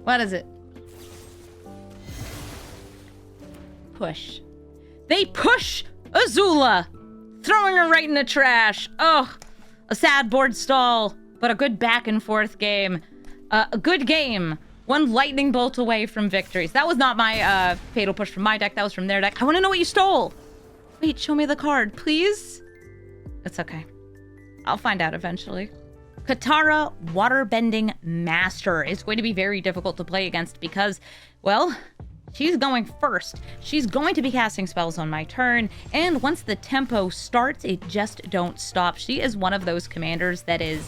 What is it? Push. They push Azula! Throwing her right in the trash. Oh, a sad board stall, but a good back and forth game. A good game. One lightning bolt away from victories. That was not my fatal push from my deck. That was from their deck. I want to know what you stole. Wait, show me the card, please. It's okay. I'll find out eventually. Katara, Waterbending Master, is going to be very difficult to play against because, well, she's going first. She's going to be casting spells on my turn, and once the tempo starts, it just don't stop. She is one of those commanders that is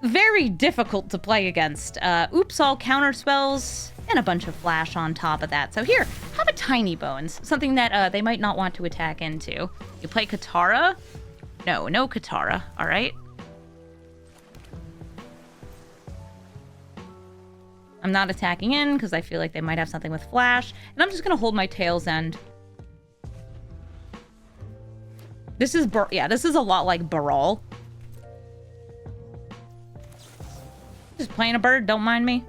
very difficult to play against. Oops, all counter spells, and a bunch of flash on top of that. So here, have a Tiny Bones, something that they might not want to attack into. You play Katara? No Katara, all right? I'm not attacking in because I feel like they might have something with flash, and I'm just gonna hold my tail's end. This is a lot like Brawl. Just playing a bird, don't mind me.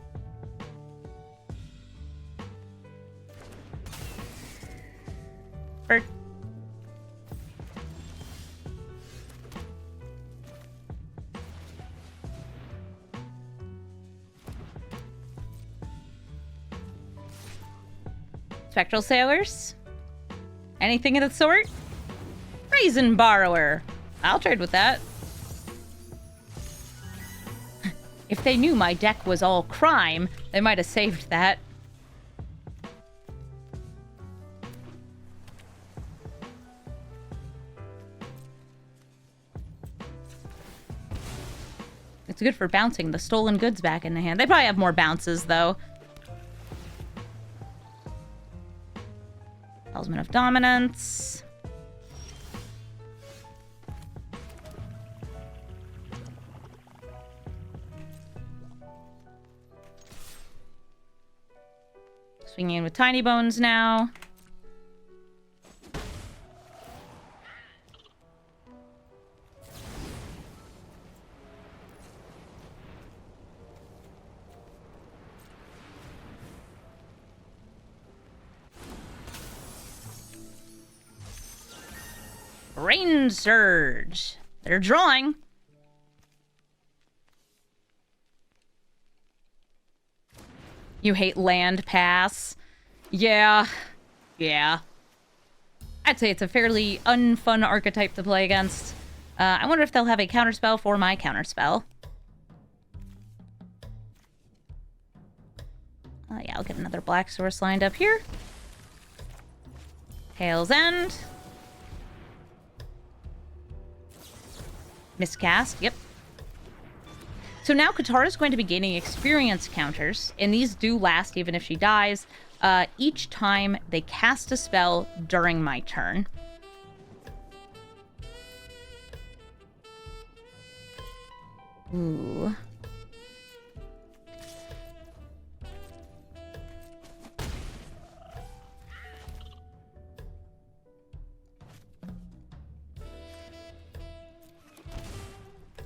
Bird. Spectral Sailors? Anything of the sort? Raisin Borrower. I'll trade with that. If they knew my deck was all crime, they might have saved that. It's good for bouncing the stolen goods back in the hand. They probably have more bounces, though. Talisman of Dominance. Swinging in with Tiny Bones now. Rain Surge. They're drawing. You hate land pass. Yeah. Yeah. I'd say it's a fairly unfun archetype to play against. I wonder if they'll have a counterspell for my counterspell. Yeah, I'll get another black source lined up here. Tail's End. Miscast, yep. So now Katara's going to be gaining experience counters, and these do last even if she dies, each time they cast a spell during my turn. Ooh.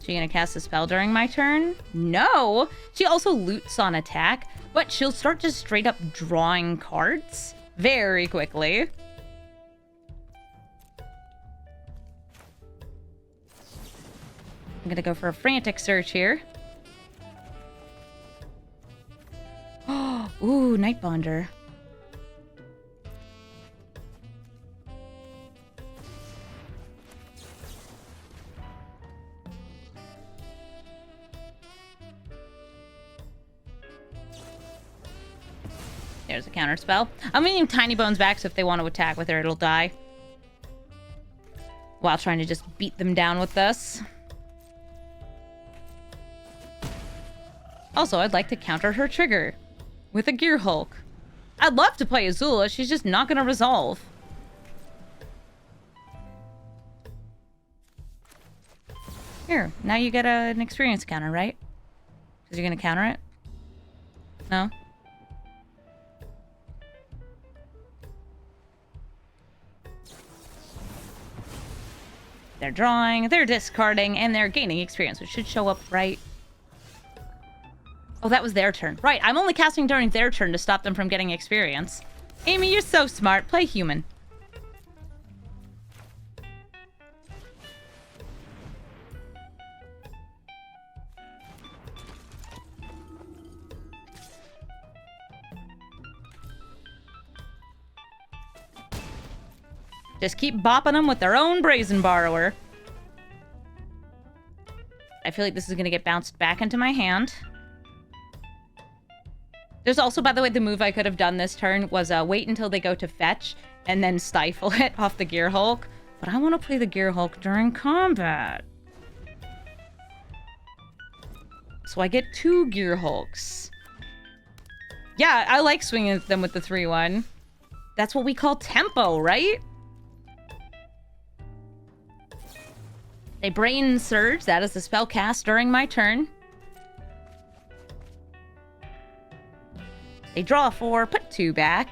She gonna cast a spell during my turn? No! She also loots on attack, but she'll start just straight up drawing cards very quickly. I'm gonna go for a frantic search here. Ooh, Nightbonder. There's a counter spell. I'm leaving Tiny Bones back, so if they want to attack with her, it'll die. While trying to just beat them down with this. Also, I'd like to counter her trigger with a Gear Hulk. I'd love to play Azula, she's just not going to resolve. Here, now you get an experience counter, right? Because you're going to counter it? No? They're drawing, they're discarding, and they're gaining experience, which should show up right. Oh, that was their turn. Right, I'm only casting during their turn to stop them from getting experience. Amy, you're so smart. Play human. Just keep bopping them with their own Brazen Borrower. I feel like this is going to get bounced back into my hand. There's also, by the way, the move I could have done this turn was wait until they go to fetch and then stifle it off the Gear Hulk. But I want to play the Gear Hulk during combat. So I get 2 Gear Hulks. Yeah, I like swinging at them with the 3-1. That's what we call tempo, right? They Brain Surge. That is the spell cast during my turn. They draw 4, put 2 back.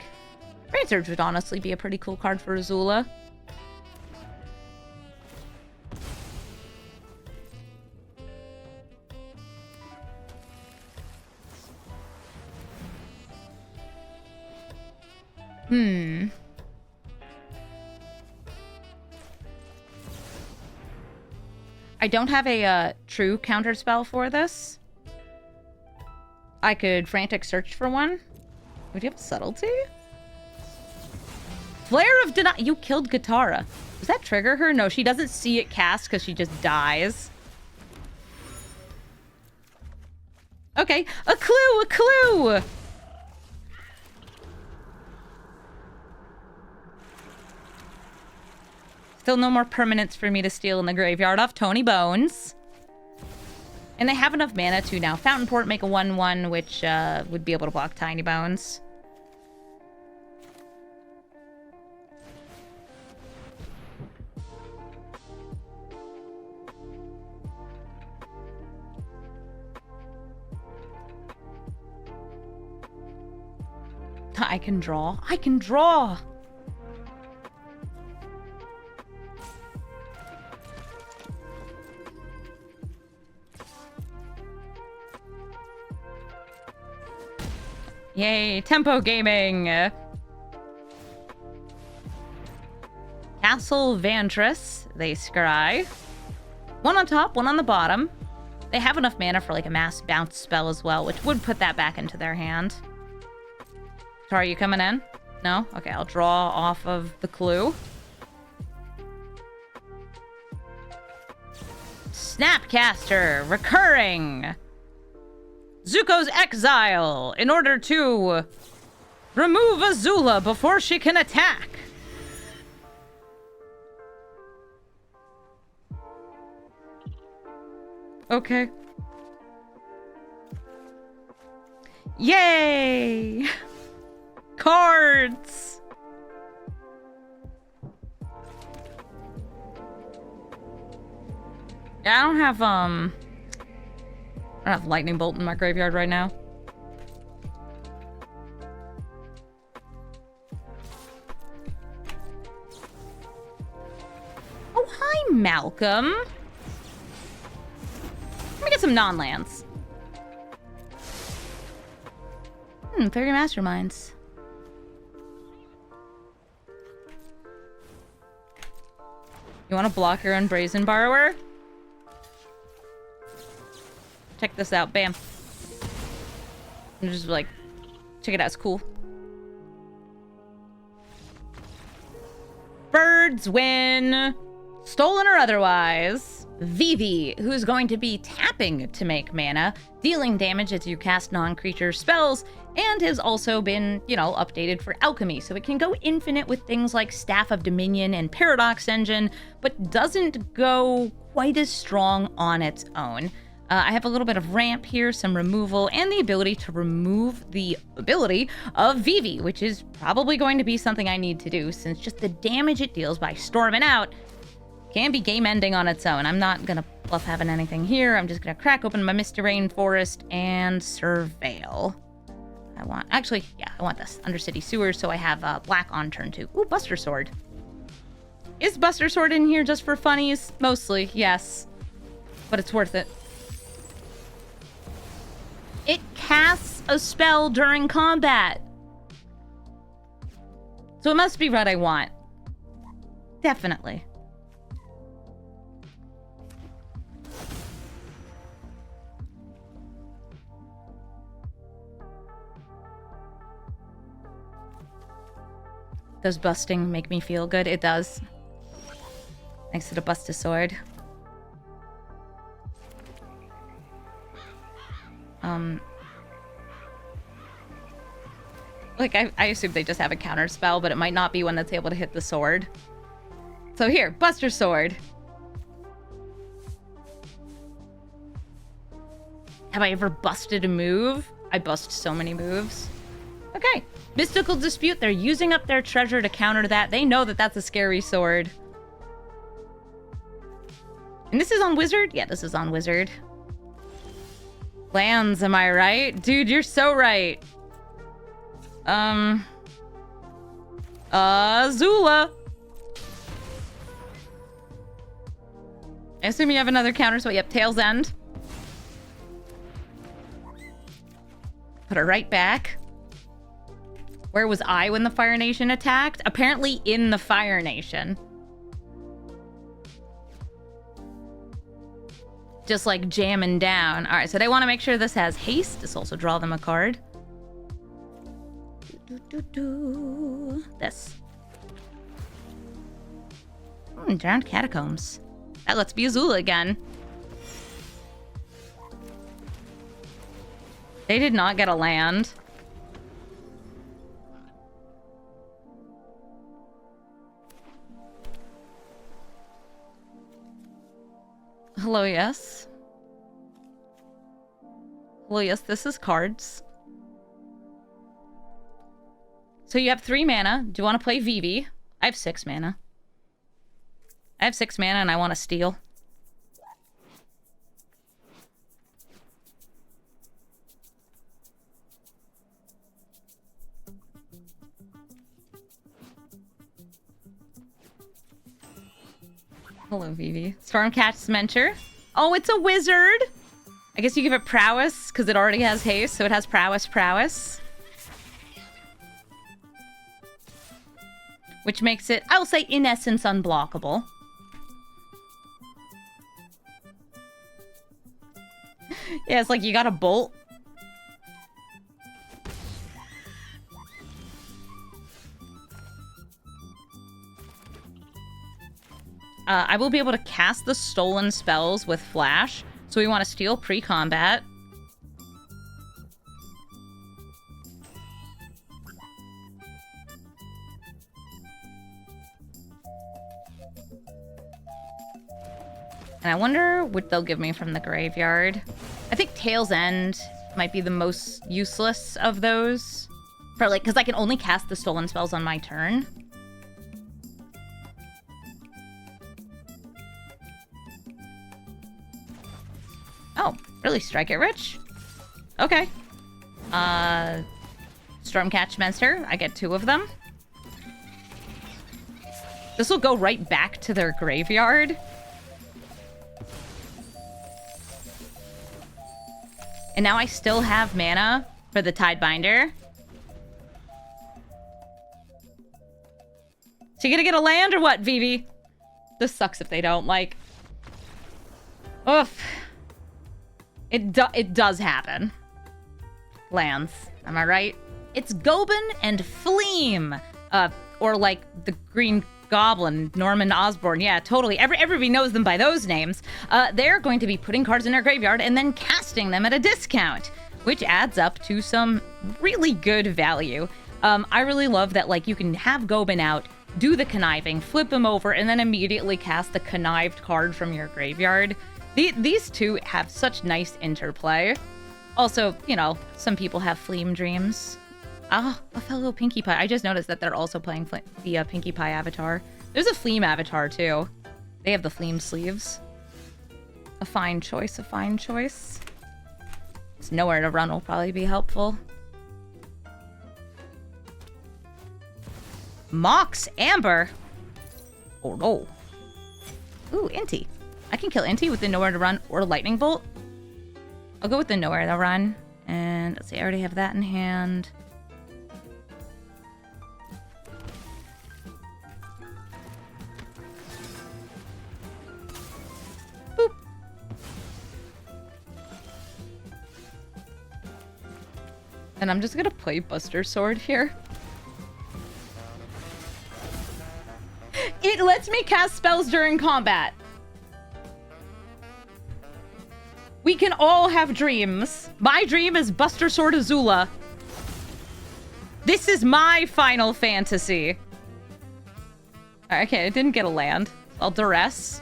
Brain Surge would honestly be a pretty cool card for Azula. I don't have a true counter spell for this. I could frantic search for one. Would you have subtlety? Flare of Denial. You killed Katara. Does that trigger her? No, she doesn't see it cast because she just dies. Okay, a clue, a clue! Still no more permanents for me to steal in the graveyard off Tony Bones. And they have enough mana to now Fountain Port, make a 1/1, which would be able to block Tiny Bones. I can draw. I can draw! Yay, tempo gaming! Castle Vantress, they scry. One on top, one on the bottom. They have enough mana for like a mass bounce spell as well, which would put that back into their hand. Sorry, you coming in? No? Okay, I'll draw off of the clue. Snapcaster, recurring. Zuko's Exile, in order to remove Azula before she can attack. Okay. Yay! Cards! Yeah, I don't have Lightning Bolt in my graveyard right now. Oh, hi, Malcolm. Let me get some non-lands. Fairy Masterminds. You want to block your own Brazen Borrower? Check this out. Bam. I'm just like, check it out. It's cool. Birds win. Stolen or otherwise. Vivi, who's going to be tapping to make mana, dealing damage as you cast non-creature spells, and has also been, you know, updated for alchemy, so it can go infinite with things like Staff of Dominion and Paradox Engine, but doesn't go quite as strong on its own. I have a little bit of ramp here, some removal, and the ability to remove the ability of Vivi, which is probably going to be something I need to do, since just the damage it deals by storming out can be game-ending on its own. I'm not gonna bluff having anything here. I'm just gonna crack open my Misty Rainforest and Surveil. I want this. Undercity Sewers, so I have black on turn 2. Ooh, Buster Sword. Is Buster Sword in here just for funnies? Mostly, yes. But it's worth it. It casts a spell during combat. So it must be what I want. Definitely. Does busting make me feel good? It does. Thanks to the Buster Sword. Like, I assume they just have a counter spell, but it might not be one that's able to hit the sword. So here, Buster Sword. Have I ever busted a move? I bust so many moves. Okay. Mystical Dispute, they're using up their treasure to counter that. They know that that's a scary sword. And this is on Wizard? Yeah, this is on Wizard. Lands, am I right? Dude, you're so right. Azula. I assume you have another counter, so yep, Tail's End. Put her right back. Where was I when the Fire Nation attacked? Apparently in the Fire Nation. Just like jamming down. All right, so they want to make sure this has haste. This also draw them a card. This. Drowned Catacombs. That lets be Azula again. They did not get a land. Hello, yes. Well, yes, this is cards. So you have 3 mana. Do you want to play Vivi? I have 6 mana. I have 6 mana and I want to steal. Hello, Vivi. Stormcat's Mentor. Oh, it's a wizard! I guess you give it prowess, because it already has haste, so it has prowess. Which makes it, I'll say, in essence, unblockable. Yeah, it's like you got a bolt. I will be able to cast the stolen spells with Flash, so we want to steal pre-combat. And I wonder what they'll give me from the graveyard. I think Tail's End might be the most useless of those. For like, because I can only cast the stolen spells on my turn. Oh, really? Strike it rich? Okay. Stormcatch Mentor. I get 2 of them. This will go right back to their graveyard. And now I still have mana for the Tidebinder. So you gonna get a land or what, Vivi? This sucks if they don't, like... Oof. It does happen. Lands. Am I right? It's Gobin and Fleam. Or like the Green Goblin, Norman Osborn. Yeah, totally. Everybody knows them by those names. They're going to be putting cards in their graveyard and then casting them at a discount, which adds up to some really good value. I really love that, like, you can have Gobin out, do the conniving, flip him over, and then immediately cast the connived card from your graveyard. These two have such nice interplay. Also, you know, some people have Fleam Dreams. Ah, a fellow Pinkie Pie. I just noticed that they're also playing the Pinkie Pie avatar. There's a Fleam avatar, too. They have the Fleam sleeves. A fine choice, a fine choice. It's Nowhere to Run will probably be helpful. Mox Amber. Oh, no. Ooh, Inti. I can kill Inti with the Nowhere to Run or Lightning Bolt. I'll go with the Nowhere to Run. And let's see, I already have that in hand. Boop. And I'm just gonna play Buster Sword here. It lets me cast spells during combat. We can all have dreams. My dream is Buster Sword Azula. This is my Final Fantasy. Okay, I didn't get a land. I'll duress.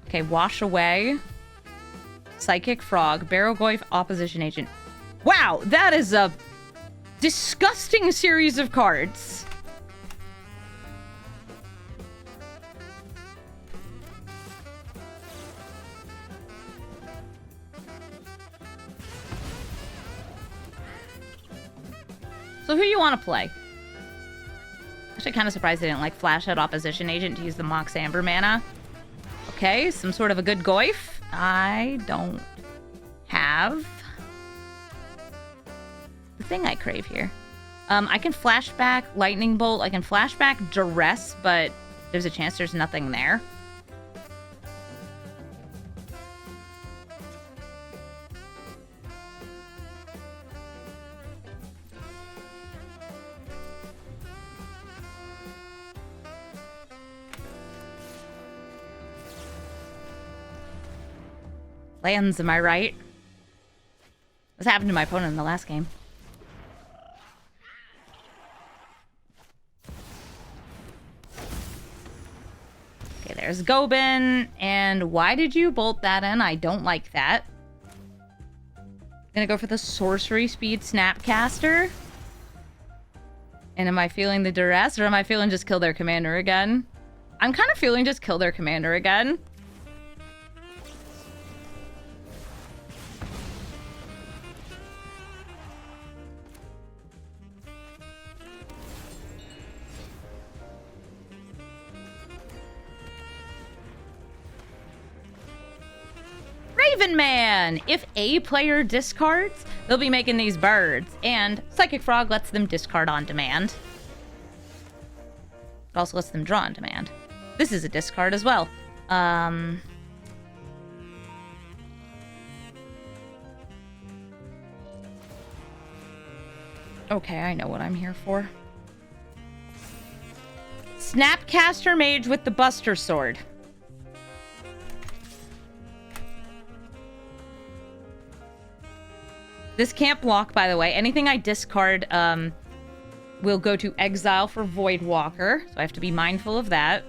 Okay, Wash Away. Psychic Frog. Barrogoyf Opposition Agent. Wow, that is a disgusting series of cards. So who you want to play? Actually, kind of surprised they didn't like flash out Opposition Agent to use the Mox Amber mana. Okay, some sort of a good Goyf. I don't have the thing I crave here. I can flashback Lightning Bolt. I can flashback Duress, but there's a chance there's nothing there. Lands, am I right? This happened to my opponent in the last game. Okay, there's Gobin. And why did you bolt that in? I don't like that. Gonna go for the sorcery speed Snapcaster. And am I feeling the duress, or am I feeling just kill their commander again? I'm kind of feeling just kill their commander again. Raven Man! If a player discards, they'll be making these birds. And Psychic Frog lets them discard on demand. It also lets them draw on demand. This is a discard as well. Okay, I know what I'm here for. Snapcaster Mage with the Buster Sword. This can't block, by the way. Anything I discard will go to exile for Voidwalker, so I have to be mindful of that.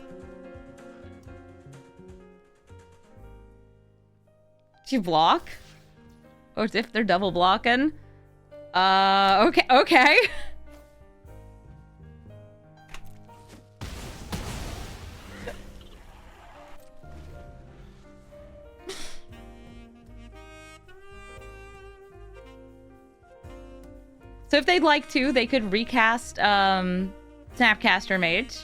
Do you block? Or if they're double blocking? Okay. So if they'd like to, they could recast Snapcaster Mage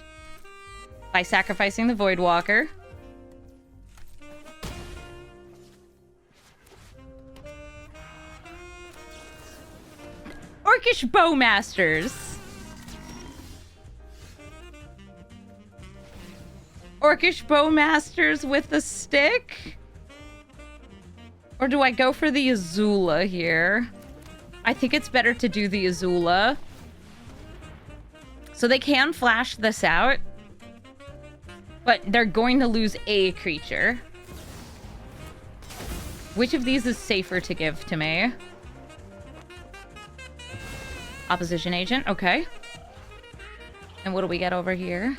by sacrificing the Voidwalker. Orcish Bowmasters. Orcish Bowmasters with the stick? Or do I go for the Azula here? I think it's better to do the Azula. So they can flash this out. But they're going to lose a creature. Which of these is safer to give to me? Opposition Agent, okay. And what do we get over here?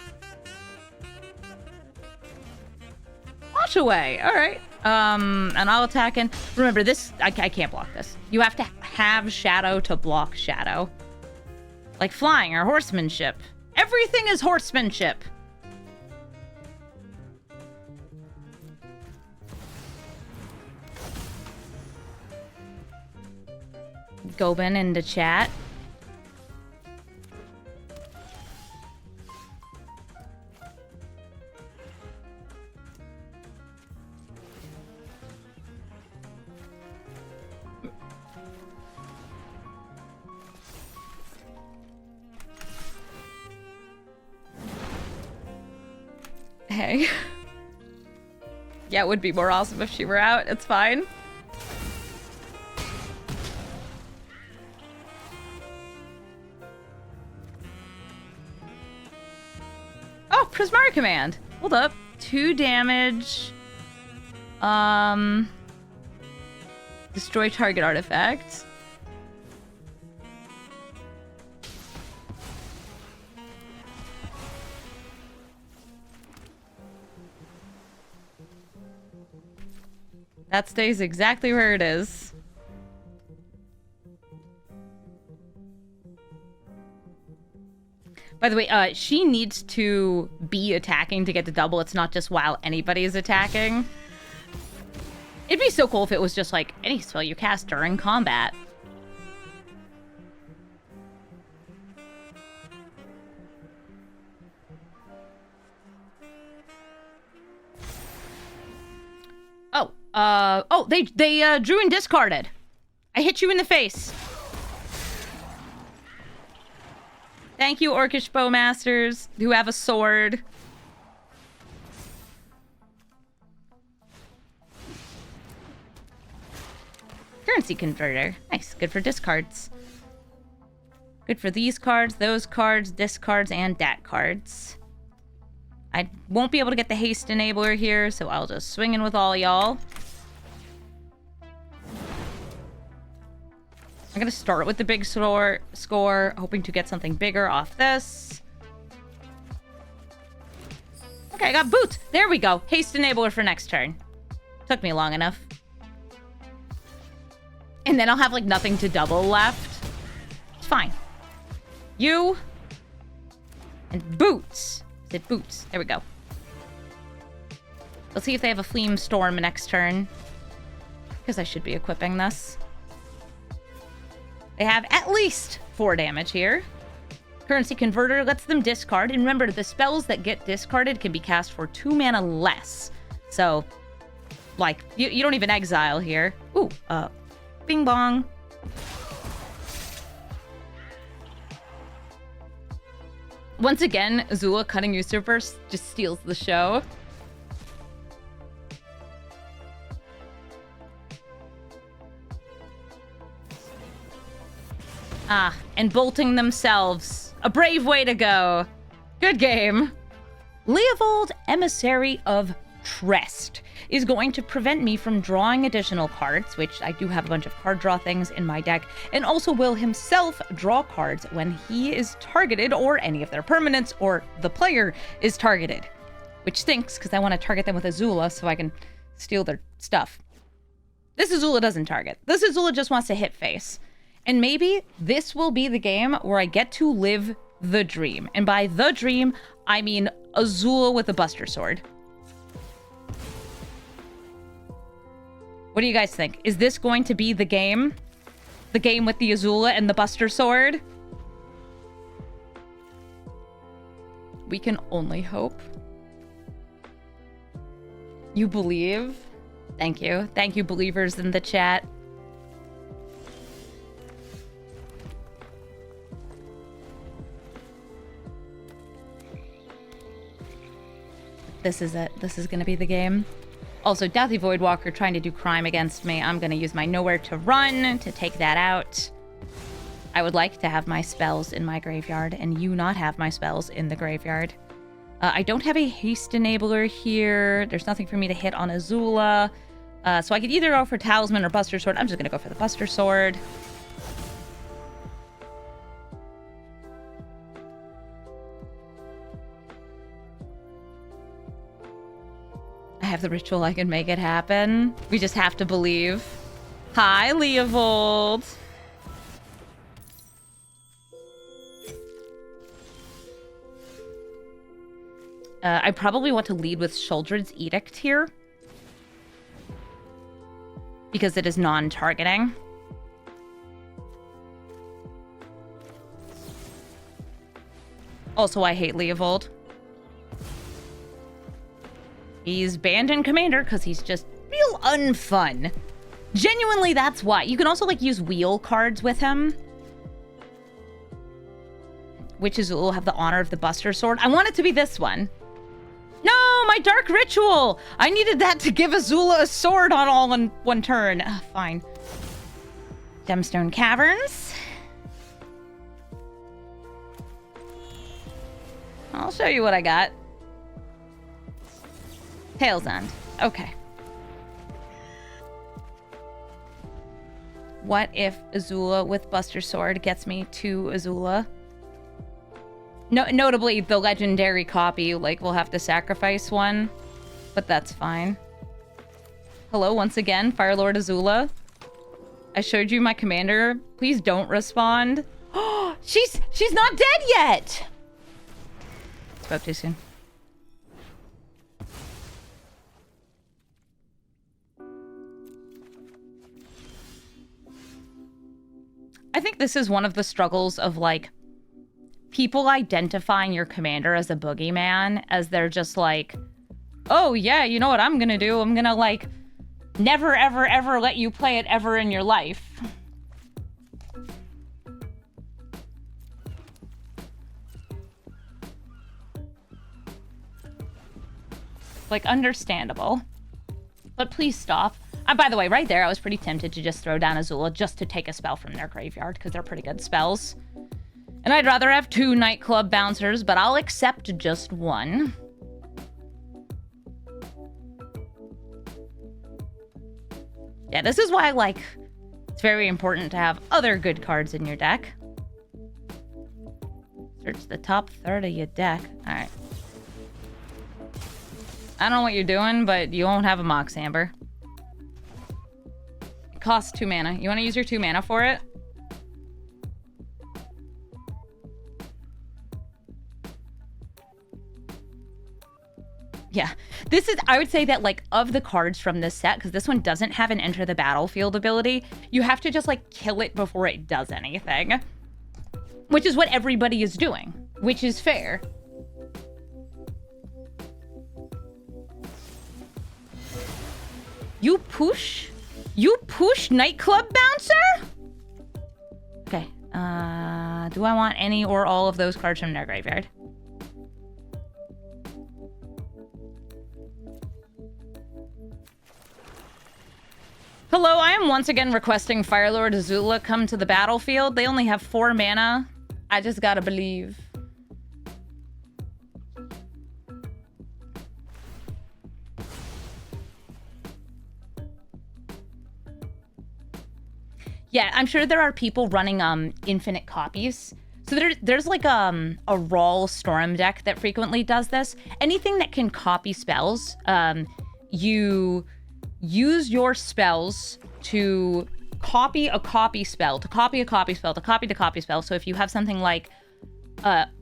Wash away, alright. And I'll attack in. Remember, this, I can't block this. You have to have Shadow to block Shadow. Like flying or horsemanship. Everything is horsemanship. Gobin into chat. Hey. Yeah, it would be more awesome if she were out. It's fine. Oh, Prismari Command. Hold up. 2 damage. Destroy target artifact. That stays exactly where it is. By the way, she needs to be attacking to get the double. It's not just while anybody is attacking. It'd be so cool if it was just like any spell you cast during combat. Oh, they drew and discarded. I hit you in the face. Thank you, Orcish Bowmasters, who have a sword. Currency converter. Nice, good for discards. Good for these cards, those cards, discards, and dat cards. I won't be able to get the haste enabler here, so I'll just swing in with all y'all. I'm gonna start with the big score, hoping to get something bigger off this. Okay, I got boot. There we go. Haste enabler for next turn. Took me long enough. And then I'll have, like, nothing to double left. It's fine. You. And Boots. Is it Boots? There we go. Let's see if they have a Flame Storm next turn. Because I should be equipping this. They have at least 4 damage here. Currency Converter lets them discard. And remember, the spells that get discarded can be cast for 2 mana less. So, like, you don't even exile here. Ooh, bing bong. Once again, Azula cutting Usurpers just steals the show. Ah, and bolting themselves. A brave way to go. Good game. Leovold, Emissary of Trest, is going to prevent me from drawing additional cards, which I do have a bunch of card draw things in my deck, and also will himself draw cards when he is targeted, or any of their permanents, or the player is targeted. Which stinks, because I want to target them with Azula so I can steal their stuff. This Azula doesn't target. This Azula just wants to hit face. And maybe this will be the game where I get to live the dream. And by the dream, I mean Azula with a Buster Sword. What do you guys think? Is this going to be the game? The game with the Azula and the Buster Sword? We can only hope. You believe? Thank you. Thank you, believers in the chat. This is it. This is going to be the game. Also, Deathy Voidwalker trying to do crime against me. I'm going to use my Nowhere to Run to take that out. I would like to have my spells in my graveyard and you not have my spells in the graveyard. I don't have a haste enabler here. There's nothing for me to hit on Azula. So I could either go for Talisman or Buster Sword. I'm just going to go for the Buster Sword. I have the ritual, I can make it happen. We just have to believe. Hi, Leovold. I probably want to lead with Sheoldred's Edict here. Because it is non-targeting. Also, I hate Leovold. He's banned in Commander because he's just real unfun. Genuinely, that's why. You can also, like, use wheel cards with him. Which is will have the honor of the Buster Sword. I want it to be this one. No, my Dark Ritual! I needed that to give Azula a sword on all in one turn. Fine. Gemstone Caverns. I'll show you what I got. Tail's End. Okay. What if Azula with Buster Sword gets me to Azula? No, notably, the legendary copy, like, we'll have to sacrifice one. But that's fine. Hello, once again, Firelord Azula. I showed you my commander. Please don't respond. Oh, she's not dead yet! Spoke too soon. I think this is one of the struggles of, like, people identifying your commander as a boogeyman, as they're just like, oh, yeah, you know what I'm gonna do? I'm gonna, like, never, ever, ever let you play it ever in your life. Like, understandable. But please stop. By the way, right there, I was pretty tempted to just throw down Azula just to take a spell from their graveyard, because they're pretty good spells. And I'd rather have 2 Nightclub Bouncers, but I'll accept just 1. Yeah, this is why, like, it's very important to have other good cards in your deck. Search the top third of your deck. Alright. I don't know what you're doing, but you won't have a Mox Amber. costs 2 mana. You want to use your 2 mana for it? Yeah, this is, I would say that, like, of the cards from this set, because this one doesn't have an enter the battlefield ability, you have to just, like, kill it before it does anything. Which is what everybody is doing, which is fair. You push nightclub bouncer? Okay, do I want any or all of those cards from their graveyard? Hello, I am once again requesting Firelord Azula come to the battlefield. They only have 4 mana. I just gotta believe. Yeah, I'm sure there are people running infinite copies. So there's like a Brawl Storm deck that frequently does this. Anything that can copy spells, you use your spells to copy a copy spell, to copy a copy spell, to copy the copy spell. So if you have something like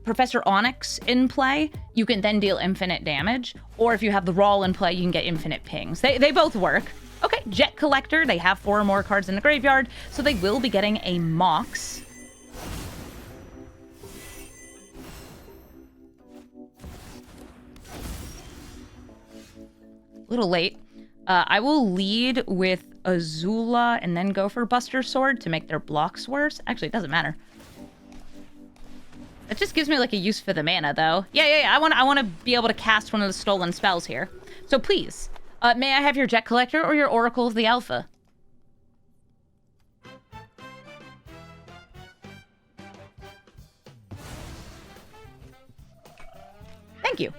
Professor Onyx in play, you can then deal infinite damage. Or if you have the Brawl in play, you can get infinite pings. They both work. Okay, Jet Collector. They have 4 more cards in the graveyard, so they will be getting a Mox. A little late. I will lead with Azula and then go for Buster Sword to make their blocks worse. Actually, it doesn't matter. It just gives me like a use for the mana, though. Yeah. I want to be able to cast one of the stolen spells here. So please, may I have your Jet Collector or your Oracle of the Alpha? Thank you.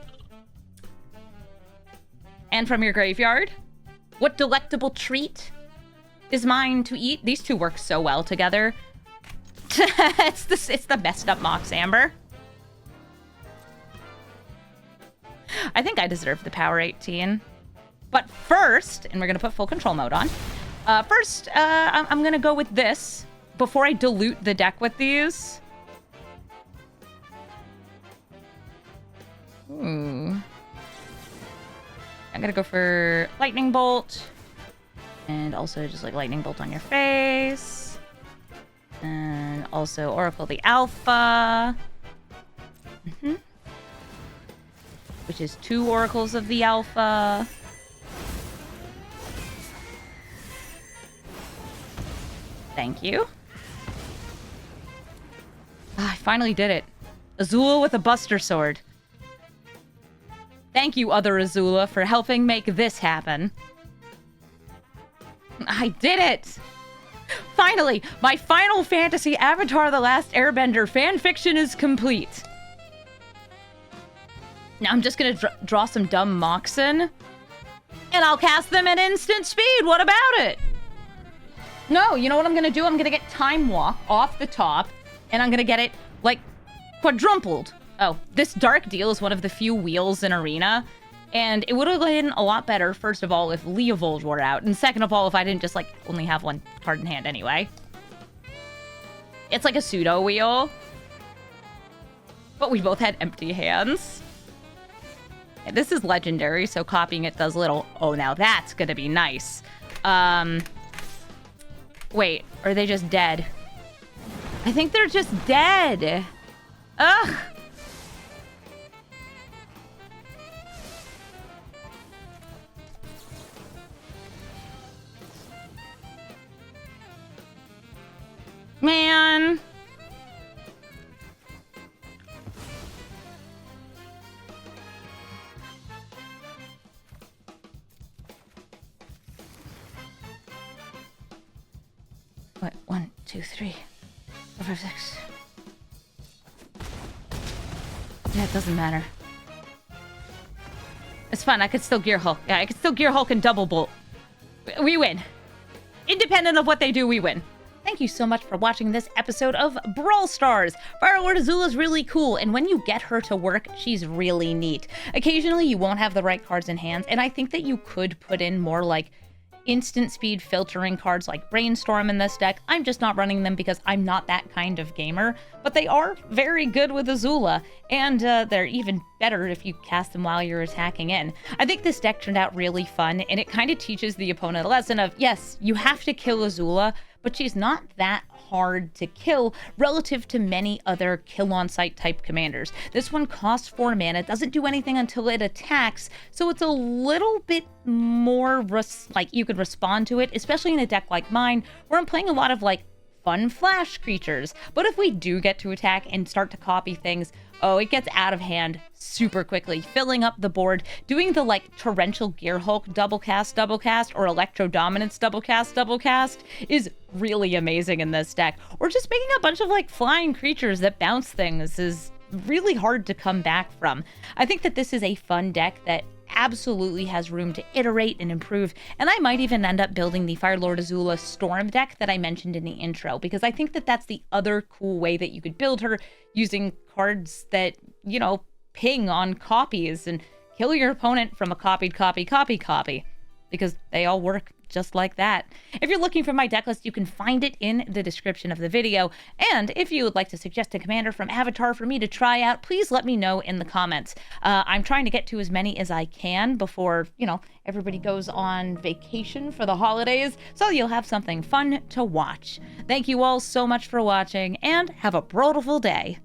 And from your graveyard, what delectable treat is mine to eat? These two work so well together. it's the messed up Mox Amber. I think I deserve the power 18. But first, and we're going to put full control mode on. First, I'm going to go with this before I dilute the deck with these. Ooh. I'm going to go for Lightning Bolt. And also just like Lightning Bolt on your face. And also Oracle the Alpha. Which is 2 Oracles of the Alpha. Thank you. I finally did it. Azula with a Buster Sword. Thank you, other Azula, for helping make this happen. I did it! Finally, my Final Fantasy Avatar The Last Airbender fanfiction is complete. Now I'm just gonna draw some dumb Moxen, and I'll cast them at instant speed. What about it? No, you know what I'm gonna do? I'm gonna get Time Walk off the top, and I'm gonna get it, like, quadrupled. Oh, this Dark Deal is one of the few wheels in Arena, and it would have been a lot better, first of all, if Leovold were out, and second of all, if I didn't just, like, only have 1 card in hand anyway. It's like a pseudo wheel, but we both had empty hands. And this is legendary, so copying it does little. Oh, now that's gonna be nice. Wait, are they just dead? I think they're just dead. Ugh. Man. What? 1, 2, 3, 4, 5, 6. Yeah, it doesn't matter. It's fun. I could still Gear Hulk. Yeah, I could still Gear Hulk and Double Bolt. We win. Independent of what they do, we win. Thank you so much for watching this episode of Brawl Stars. Firelord Azula is really cool, and when you get her to work, she's really neat. Occasionally, you won't have the right cards in hand, and I think that you could put in more, like, instant speed filtering cards like Brainstorm in this deck. I'm just not running them because I'm not that kind of gamer, but they are very good with Azula, and they're even better if you cast them while you're attacking in. I think this deck turned out really fun, and it kind of teaches the opponent a lesson of, yes, you have to kill Azula, but she's not that hard to kill relative to many other kill on sight type commanders. This one costs 4 mana, doesn't do anything until it attacks, so it's a little bit more like you could respond to it, especially in a deck like mine where I'm playing a lot of like fun flash creatures. But if we do get to attack and start to copy things, oh, it gets out of hand super quickly, filling up the board, doing the like Torrential Gearhulk double cast, or Electro Dominance double cast is really amazing in this deck. Or just making a bunch of like flying creatures that bounce things is really hard to come back from. I think that this is a fun deck that absolutely has room to iterate and improve, and I might even end up building the Firelord Azula Storm deck that I mentioned in the intro, because I think that that's the other cool way that you could build her, using cards that, you know, ping on copies and kill your opponent from a copied copy, because they all work just like that. If you're looking for my deck list, you can find it in the description of the video. And if you would like to suggest a commander from Avatar for me to try out, please let me know in the comments. I'm trying to get to as many as I can before, you know, everybody goes on vacation for the holidays, so you'll have something fun to watch. Thank you all so much for watching, and have a beautiful day.